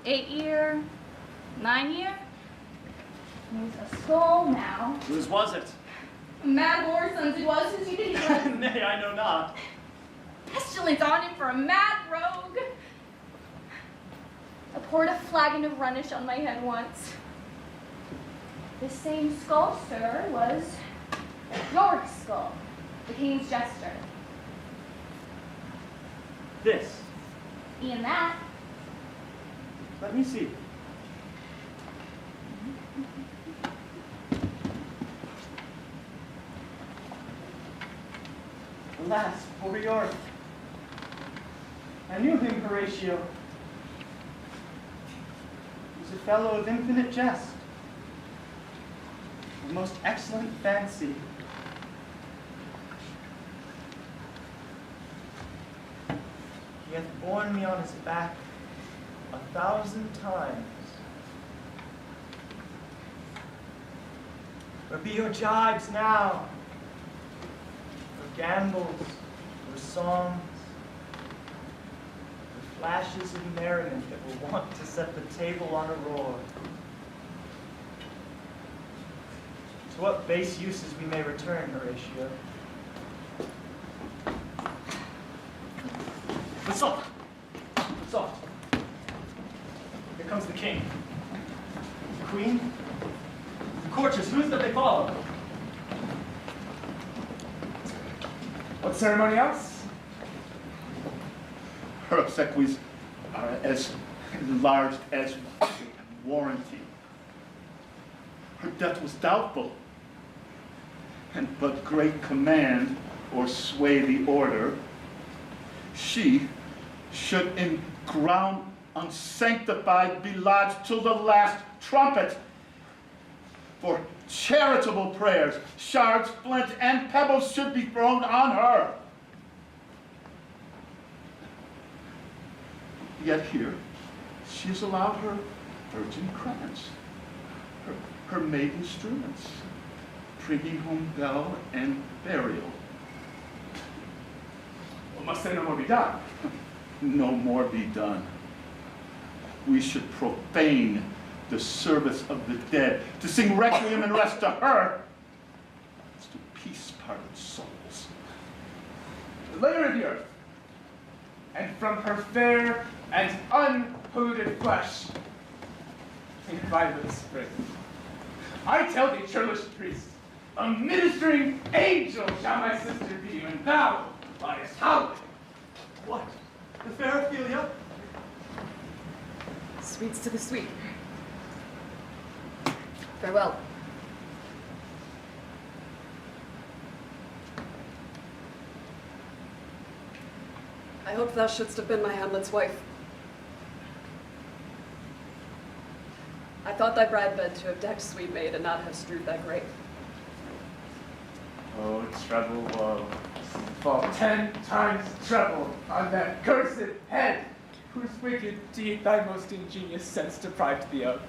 8 year, 9 year. There's a skull now. Whose was it? A mad Orson's it was, whose you did it. Nay, I know not. Pestilence on him for a mad rogue. I poured a flagon of runnish on my head once. This same skull, sir, was York's skull, the king's jester. This. E'en that. Let me see. Alas, poor York. I knew him, Horatio. fellow of infinite jest, of most excellent fancy. He hath borne me on his back 1,000 times. Where be your jibes now? Or gambols, or songs, or flashes of merriment that will want to set the table on a roar? To what base uses we may return, Horatio? But soft! But soft! Here comes the king. The queen? The courtiers, who's that they follow? What ceremony else? Her obsequies are as enlarged as warranty. Her death was doubtful, and but great command or sway the order, she should in ground unsanctified be lodged till the last trumpet. For charitable prayers, shards, flint, and pebbles should be thrown on her. Yet here, she is allowed her virgin crowns, her maiden instruments, bringing home bell and burial. Well, must there no more be done? No more be done. We should profane the service of the dead, to sing requiem and rest to her, as to peace-parted souls. The layer of the earth, and from her fair and unpolluted flesh, in violet spring. I tell thee, churlish priest, a ministering angel shall my sister be, when thou liest howling. What? The fair Ophelia? Sweets to the sweet. Farewell. I hope thou shouldst have been my Hamlet's wife. I thought thy bride bed to have decked sweet maid and not have strewed thy grave. Oh, treble woe, fall 10 times treble on that cursed head, whose wicked deed thy most ingenious sense deprived thee of.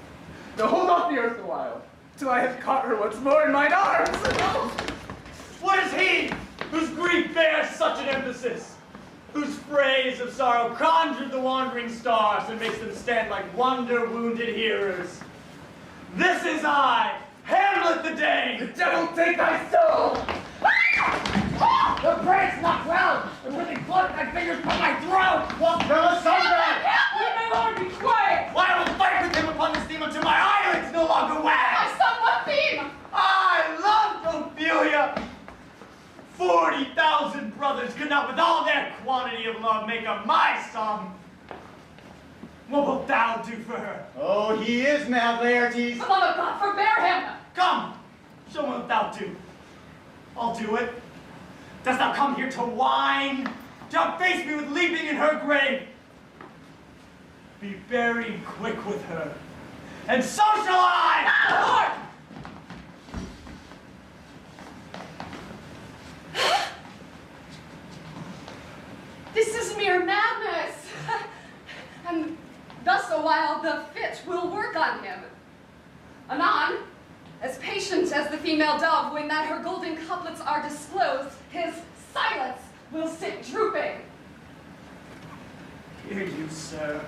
Now hold off the earth a while, till I have caught her once more in mine arms. What is he whose grief bears such an emphasis? Whose phrase of sorrow conjured the wandering stars and makes them stand like wonder-wounded hearers? This is I, Hamlet the Dane! The devil take thy soul! The praise not well, and with the blood thy fingers from my throat! What the sunrise? Let my lord be quiet! Why, I will fight with him upon this theme until my eyelids no longer wag! My son, what theme? I loved Ophelia! 40,000 brothers could not with all their quantity of love make up my sum. What wilt thou do for her? Oh, he is mad, Laertes. The love of God, forbear him! Come, show me what thou do. I'll do it. Dost thou come here to whine? To outface me with leaping in her grave? Be buried quick with her, and so shall I! Lord! This is mere madness. And thus a while the fit will work on him. Anon, as patient as the female dove, when that her golden couplets are disclosed, his silence will sit drooping. Hear you, sir.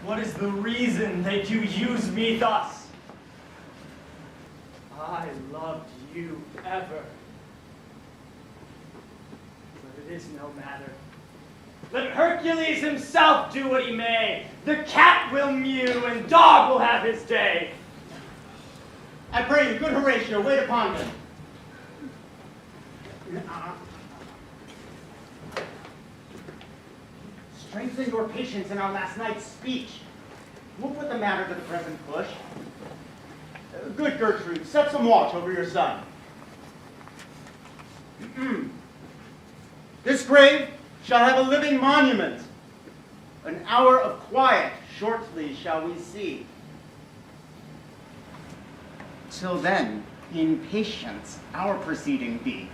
What is the reason that you use me thus? I loved you ever. But it is no matter. Let Hercules himself do what he may. The cat will mew and dog will have his day. I pray you, good Horatio, wait upon him. Strengthen your patience in our last night's speech. We'll put the matter to the present push. Good Gertrude, set some watch over your son. This grave shall have a living monument, an hour of quiet, shortly shall we see. Till then, in patience, our proceeding be.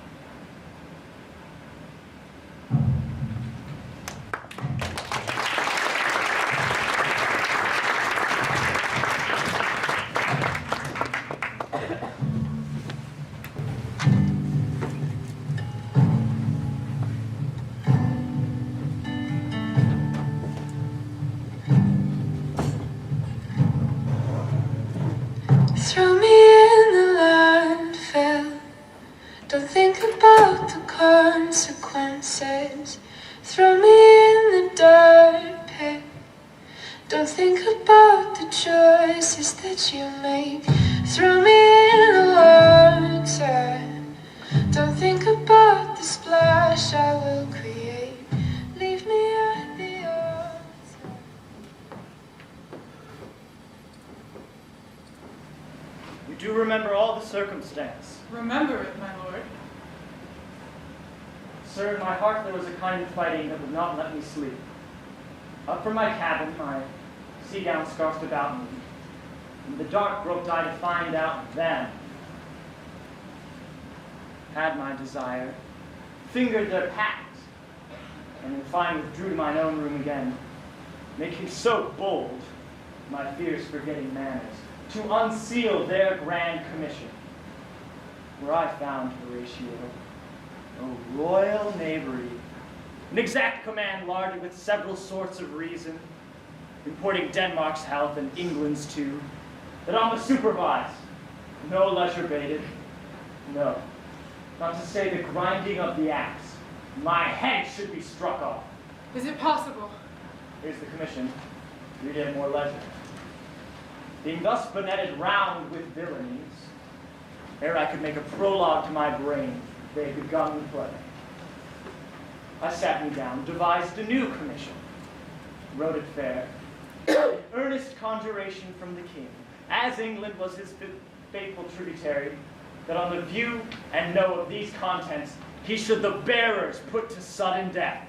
Throw me in the landfill. Don't think about the consequences. Throw me in the dirt pit. Don't think about the choices that you make. Throw me in the water. Don't think about the splash I will create. Leave me at the altar. You do remember all the circumstance. Remember it, my lord. Sir, in my heart there was a kind of fighting that would not let me sleep. Up from my cabin, my sea gown scarfed about me. In the dark groped I to find out them. Had my desire, fingered their pact, and in fine withdrew to mine own room again, making so bold, my fears forgetting manners, to unseal their grand commission, where I found Horatio, a royal knavery, an exact command larded with several sorts of reason, importing Denmark's health and England's too, that on the supervised, no leisure baited, no, not to say the grinding of the axe, my head should be struck off. Is it possible? Here's the commission, 3 days more leisure. Being thus bonneted round with villainies, ere I could make a prologue to my brain, they had begun the play. I sat me down, devised a new commission, wrote it fair, in earnest conjuration from the king, as England was his faithful tributary, that on the view and know of these contents, he should the bearers put to sudden death,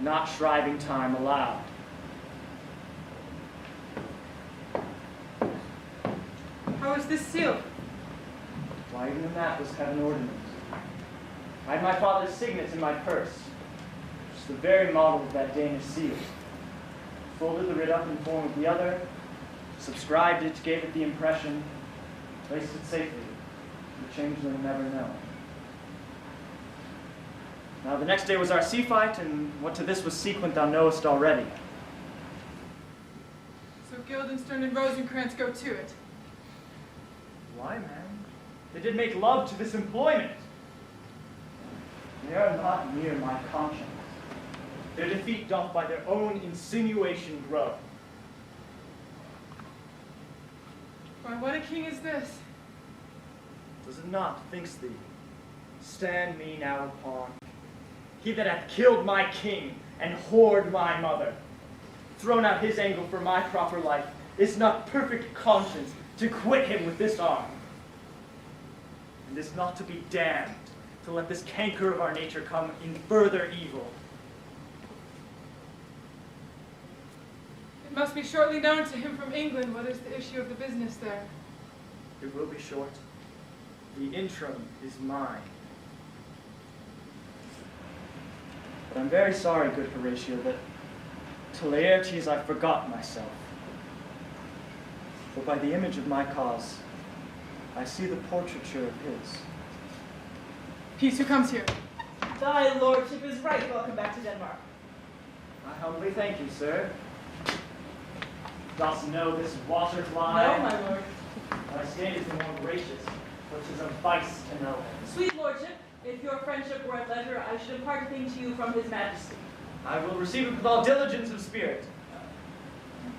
not shriving time allowed. How is this sealed? Why, even that was heaven ordinance. I had my father's signet in my purse, which is the very model of that Danish seal. Folded the writ up in form of the other, subscribed it, gave it the impression, placed it safely, the changeling never know. Now the next day was our sea fight, and what to this was sequent thou knowest already. So Guildenstern and Rosencrantz go to it. Why, man? They did make love to this employment. They are not near my conscience. Their defeat doth by their own insinuation grow. Why, what a king is this? Does it not, thinks thee, stand me now upon? He that hath killed my king and whored my mother, thrown out his angle for my proper life, is not perfect conscience to quit him with this arm, and is not to be damned to let this canker of our nature come in further evil. It must be shortly known to him from England what is the issue of the business there. It will be short. The interim is mine. But I'm very sorry, good Horatio, that to LAERTES I forgot myself. For by the image of my cause, I see the portraiture of his. Peace, who comes here? Thy lordship is right welcome back to Denmark. I humbly thank you, sir. Dost know this water fly? No, my lord. Thy state is the more gracious, which is a vice to know. Sweet lordship, if your friendship were at leisure, I should impart a thing to you from his majesty. I will receive it with all diligence of spirit.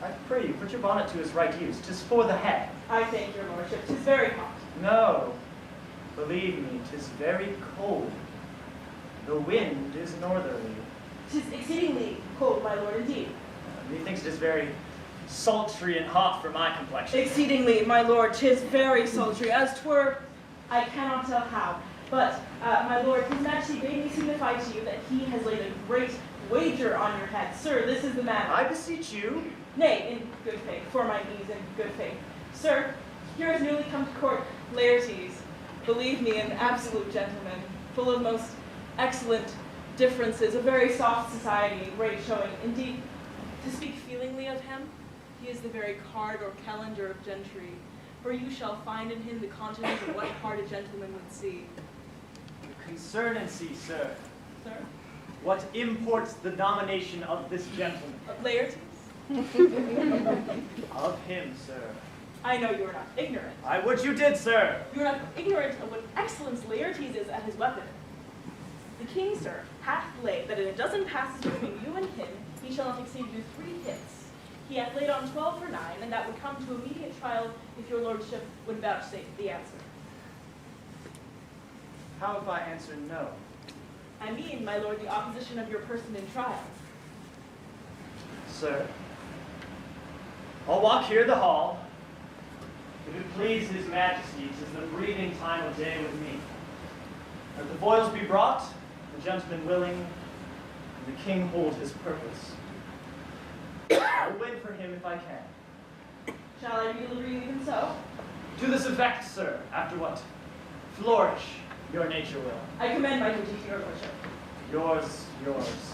I pray you, put your bonnet to his right use. 'Tis for the head. I thank your lordship. 'Tis very hot. No, believe me, 'tis very cold. The wind is northerly. 'Tis exceedingly cold, my lord, indeed. Methinks it is very sultry and hot for my complexion. Exceedingly, my lord, 'tis very sultry, as 'twere, I cannot tell how. But, my lord, his majesty bade me signify to you that he has laid a great wager on your head. Sir, this is the matter. I beseech you. Nay, in good faith, for my ease in good faith. Sir, here has newly come to court LAERTES. Believe me, an absolute gentleman, full of most excellent differences, a very soft society, great showing. Indeed, to speak feelingly of him, he is the very card or calendar of gentry, for you shall find in him the continent of what heart a gentleman would see. Concernancy, sir. Sir? What imports the nomination of this gentleman? Of LAERTES? Of him, sir. I know you are not ignorant. I would you did, sir. You are not ignorant of what excellence LAERTES is at his weapon. The king, sir, hath laid that in a dozen passes between you and him, he shall not exceed you 3 hits. He hath laid on 12 for 9, and that would come to immediate trial if your lordship would vouchsafe the answer. How if I answer no? I mean, my lord, the opposition of your person in trial. Sir, I'll walk here the hall. If it please his majesty, 'tis the breathing time of day with me. Let the foils be brought, the gentleman willing, and the king hold his purpose. I'll wait for him if I can. Shall I deliver you even so? To this effect, sir, after what flourish your nature will. I commend my duty to your lordship. Yours, yours.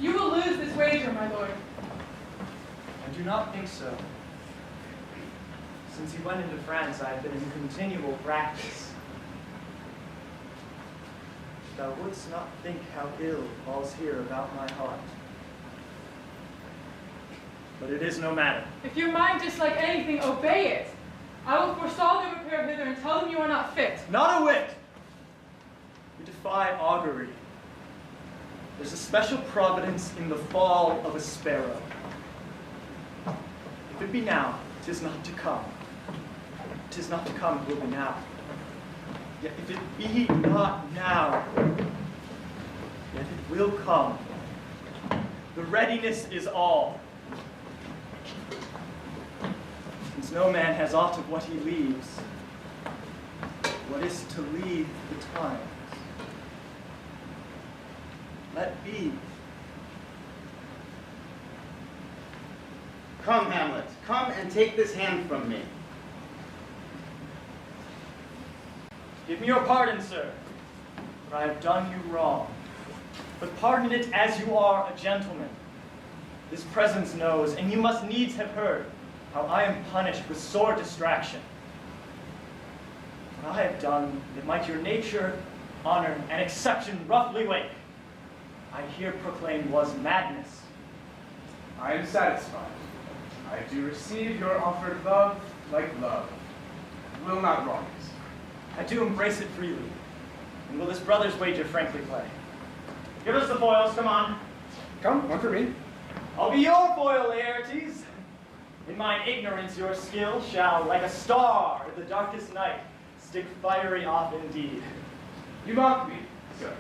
You will lose this wager, my lord. I do not think so. Since he went into France, I have been in continual practice. Thou wouldst not think how ill falls here about my heart. But it is no matter. If your mind dislike anything, obey it. I will forestall their repair hither and tell them you are not fit. Not a whit! You defy augury. There's a special providence in the fall of a sparrow. If it be now, 'tis not to come. 'Tis not to come, it will be now. Yet if it be not now, yet it will come. The readiness is all. Since no man has aught of what he leaves, what is to leave the times? Let be. Come, Hamlet, come and take this hand from me. Give me your pardon, sir, for I have done you wrong. But pardon it as you are a gentleman. This presence knows, and you must needs have heard, how I am punished with sore distraction. What I have done that might your nature, honor, and exception roughly wake, I here proclaim was madness. I am satisfied. I do receive your offered love like love. Will not wrong us. I do embrace it freely. And will this brother's wager frankly play? Give us the foils, come on. Come, one for me. I'll be your foil, LAERTES. In mine ignorance, your skill shall, like a star in the darkest night, stick fiery off indeed. You mock me, sir.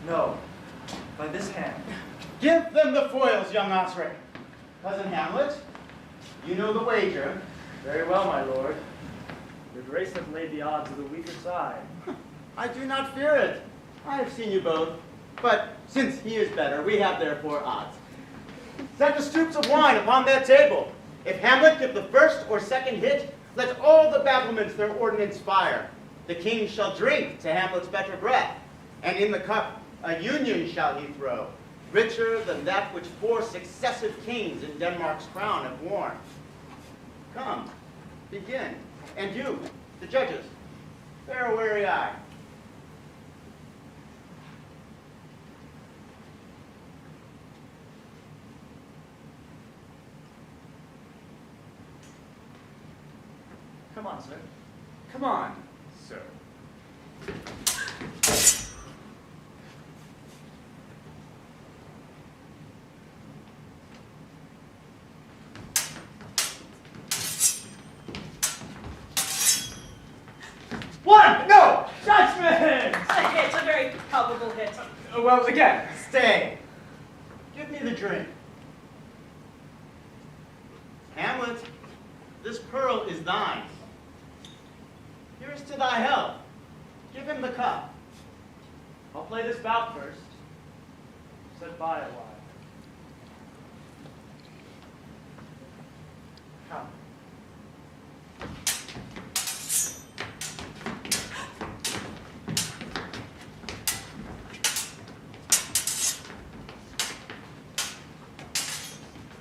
No, by this hand. Give them the foils, young Osric. Cousin Hamlet, you know the wager. Very well, my lord. Your grace hath laid the odds of the weaker side. I do not fear it. I have seen you both. But since he is better, we have therefore odds. Set the stoops of wine upon that table. If Hamlet give the first or second hit, let all the battlements their ordnance fire. The king shall drink to Hamlet's better breath, and in the cup a union shall he throw, richer than that which 4 successive kings in Denmark's crown have worn. Come, begin. And you, the judges, bear a wary eye. Come on, sir. Come on, sir. One! No! Judgment! A hit, a very palpable hit. Well, again. Stay. Give me the drink. Hamlet, this pearl is thine. Here is to thy health. Give him the cup. I'll play this bout first. Sit by a while. Come.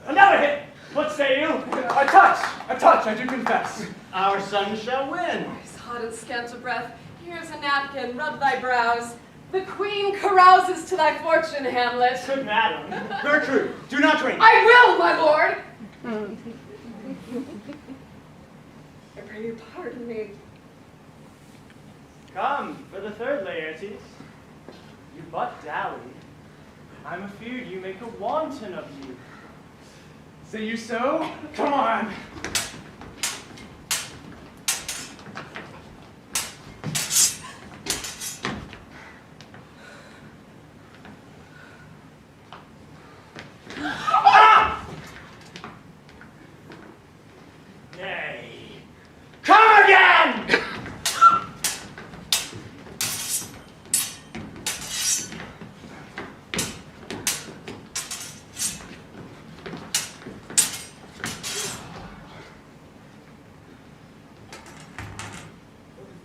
Another hit! What say you? A touch, I do confess. Our son shall win. He's hot and scant of breath. Here's a napkin, rub thy brows. The queen carouses to thy fortune, Hamlet. Good madam. Gertrude, do not drink. I will, my lord. I pray you pardon me. Come, for the third Laertes. You but dally. I'm afeard you make a wanton of you. Say you so? Come on. Nay. Come again!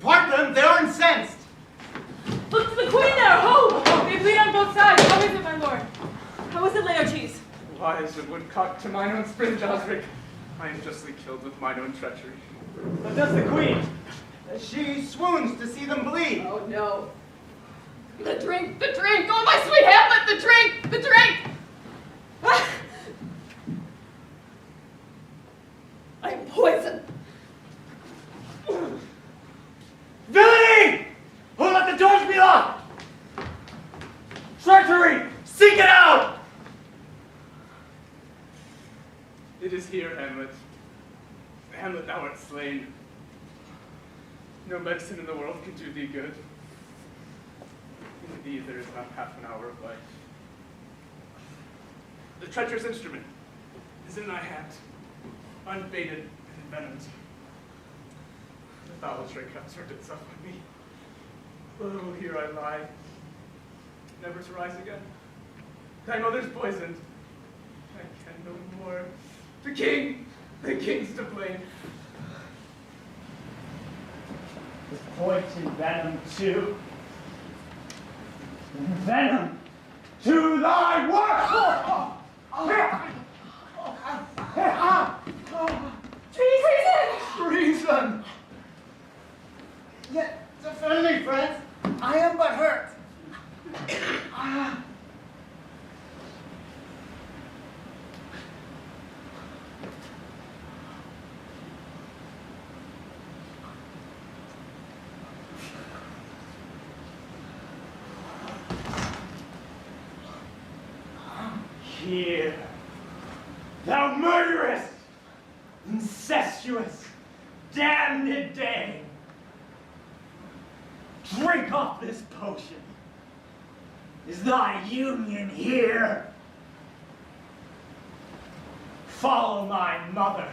Part them, they are incensed. Look to the queen there! Ho! They bleed on both sides. How is it, my lord? How is it, Laertes? Why is the woodcock to mine own spring, Osric? I am justly killed with mine own treachery. What does the queen? She swoons to see them bleed. Oh no. The drink, the drink! Oh my sweet Hamlet, the drink, the drink! Ah! I am poisoned. Villainy! Who let the doors be locked? Treachery! Seek it out! It is here, Hamlet. Hamlet, thou art slain. No medicine in the world can do thee good. In thee there is not half an hour of life. The treacherous instrument is in thy hand, unbaited and envenomed. The foul drink hath turned itself on me. Oh, here I lie, never to rise again. Thy mother's poisoned. I can no more. The king's to blame. The point in venom too. Venom to thy work! Treason! Yet, defend me, friends. I am but hurt. Here, thou murderous, incestuous, damned day. Drink off this potion. Is thy union here? Follow my mother.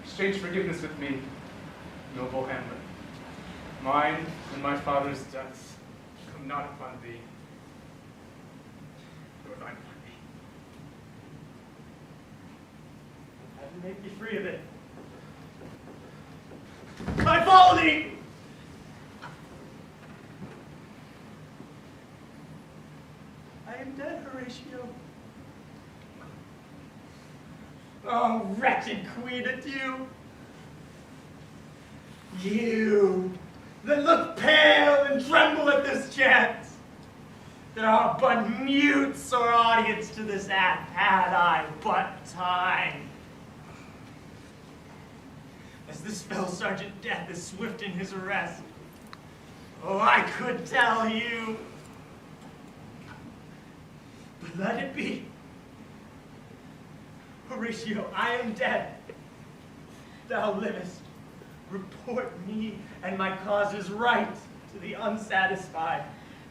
Exchange forgiveness with me, noble Hamlet. Mine and my father's deaths come not upon thee, nor thine upon me. I can make you free of it. I follow thee! I am dead, Horatio. Oh, wretched queen, adieu! You that look pale and tremble at this chance. There are but mutes or audience to this act, had I but time. As this fell Sergeant Death is swift in his arrest, oh, I could tell you. But let it be. Horatio, I am dead. Thou livest. report me and my causes right to the unsatisfied.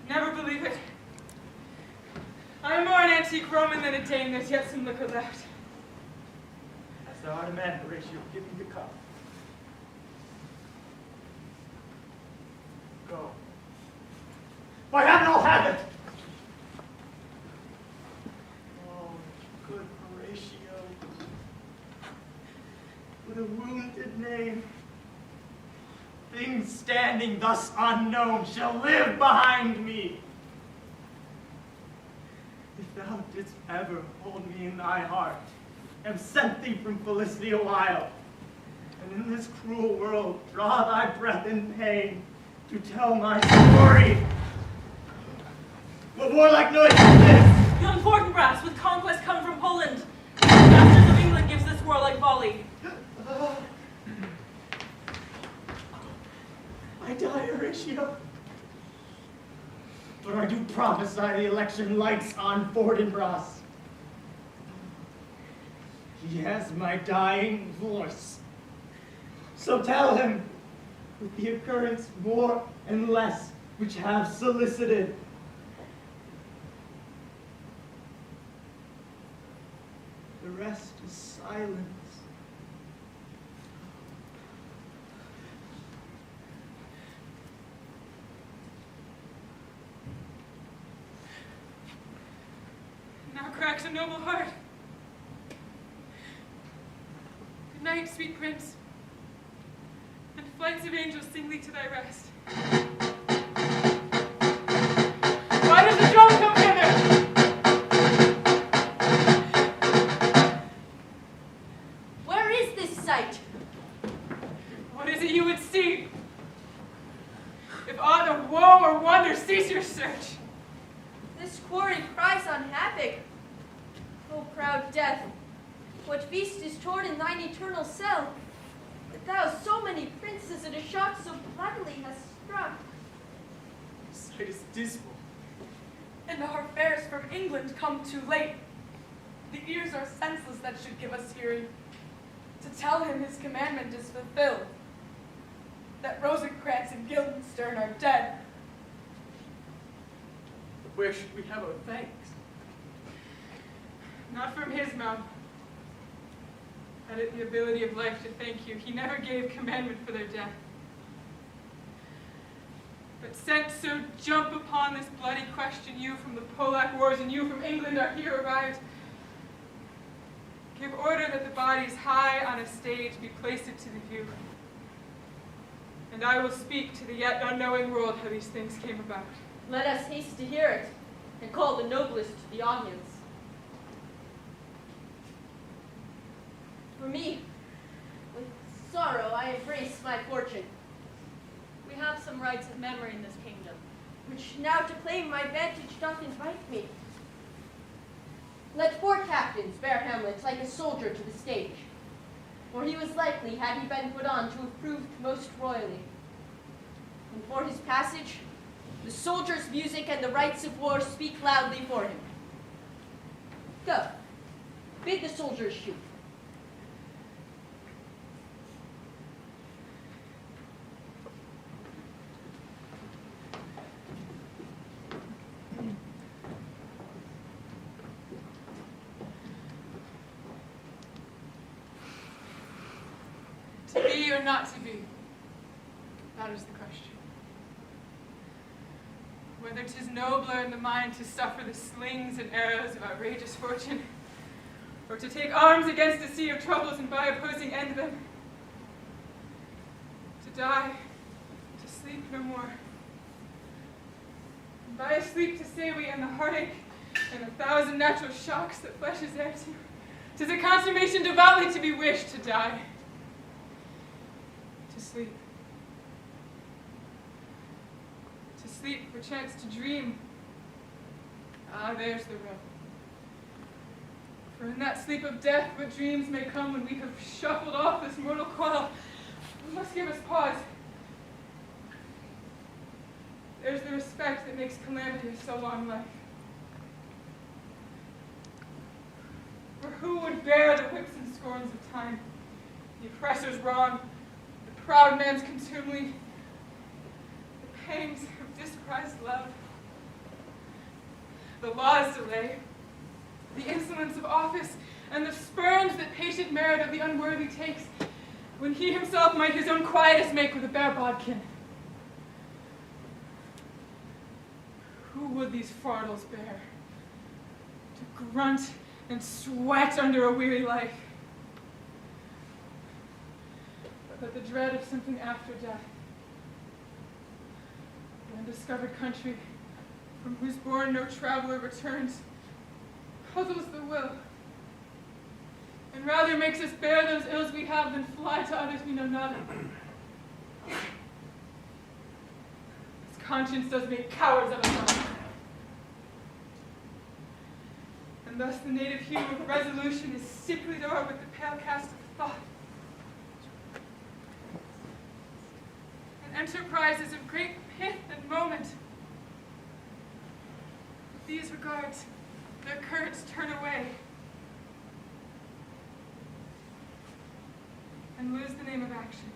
Never believe it. I am more an antique Roman than a Dane. There's yet some liquor left. As thou art a man, Horatio, give me the cup. Go. By heaven, I'll have it! Oh, good Horatio. With a wounded name, things standing thus unknown shall live behind me. If thou didst ever hold me in thy heart, am sent thee from Felicity a while, and in this cruel world draw thy breath in pain to tell my story. What warlike noise is this? Young Fortinbras with conquest come from Poland. The masters of England gives this warlike volley. I die, Horatio. But I do prophesy the election lights on Fortinbras. He has my dying voice. So tell him, with the occurrence more and less which have solicited. The rest is silence. Now cracks a noble heart. Good night, sweet prince. And flights of angels sing thee to thy rest. Why does the drum come hither? Where is this sight? What is it you would see? If aught of woe or wonder, cease your search. This quarry cries on havoc. O proud death, what beast is torn in thine eternal cell, that thou so many princes and a shot so bloodily hast struck? The sight is dismal, and our fares from England come too late. The ears are senseless that should give us hearing, to tell him his commandment is fulfilled, that Rosencrantz and Guildenstern are dead. But where should we have our thanks? Not from his mouth. Had it the ability of life to thank you, he never gave commandment for their death. But sent so jump upon this bloody question, you from the Polack wars and you from England are here arrived. Give order that the bodies high on a stage be placed to the view. And I will speak to the yet unknowing world how these things came about. Let us haste to hear it, and call the noblest to the audience. For me, with sorrow I embrace my fortune. We have some rights of memory in this kingdom, which now to claim my vantage doth invite me. Let 4 captains bear Hamlet like a soldier to the stage, for he was likely, had he been put on, to have proved most royally. And for his passage, the soldier's music and the rights of war speak loudly for him. Go, bid the soldiers shoot. To be or not to be, that is the question. Whether 'tis nobler in the mind to suffer the slings and arrows of outrageous fortune, or to take arms against a sea of troubles and by opposing end them. To die, to sleep no more. And by a sleep to say we end the heartache and 1,000 natural shocks that flesh is heir to. 'Tis a consummation devoutly to be wished to die. To sleep. To sleep, perchance to dream. Ah, there's the rub. For in that sleep of death, what dreams may come when we have shuffled off this mortal coil, must give us pause. There's the respect that makes calamity of so long life. For who would bear the whips and scorns of time, the oppressor's wrong, the proud man's contumely, the pangs of disprized love, the law's delay, the insolence of office, and the spurns that patient merit of the unworthy takes, when he himself might his own quietus make with a bare bodkin. Who would these fardels bear? To grunt and sweat under a weary life. But the dread of something after death, the undiscovered country from whose bourne no traveler returns, puzzles the will, and rather makes us bear those ills we have than fly to others we know not of. This conscience does make cowards of us all. And thus the native hue of resolution is sicklied o'er with the pale cast of thought. And enterprises of great pith and moment. With these regards, their currents turn away, and lose the name of action.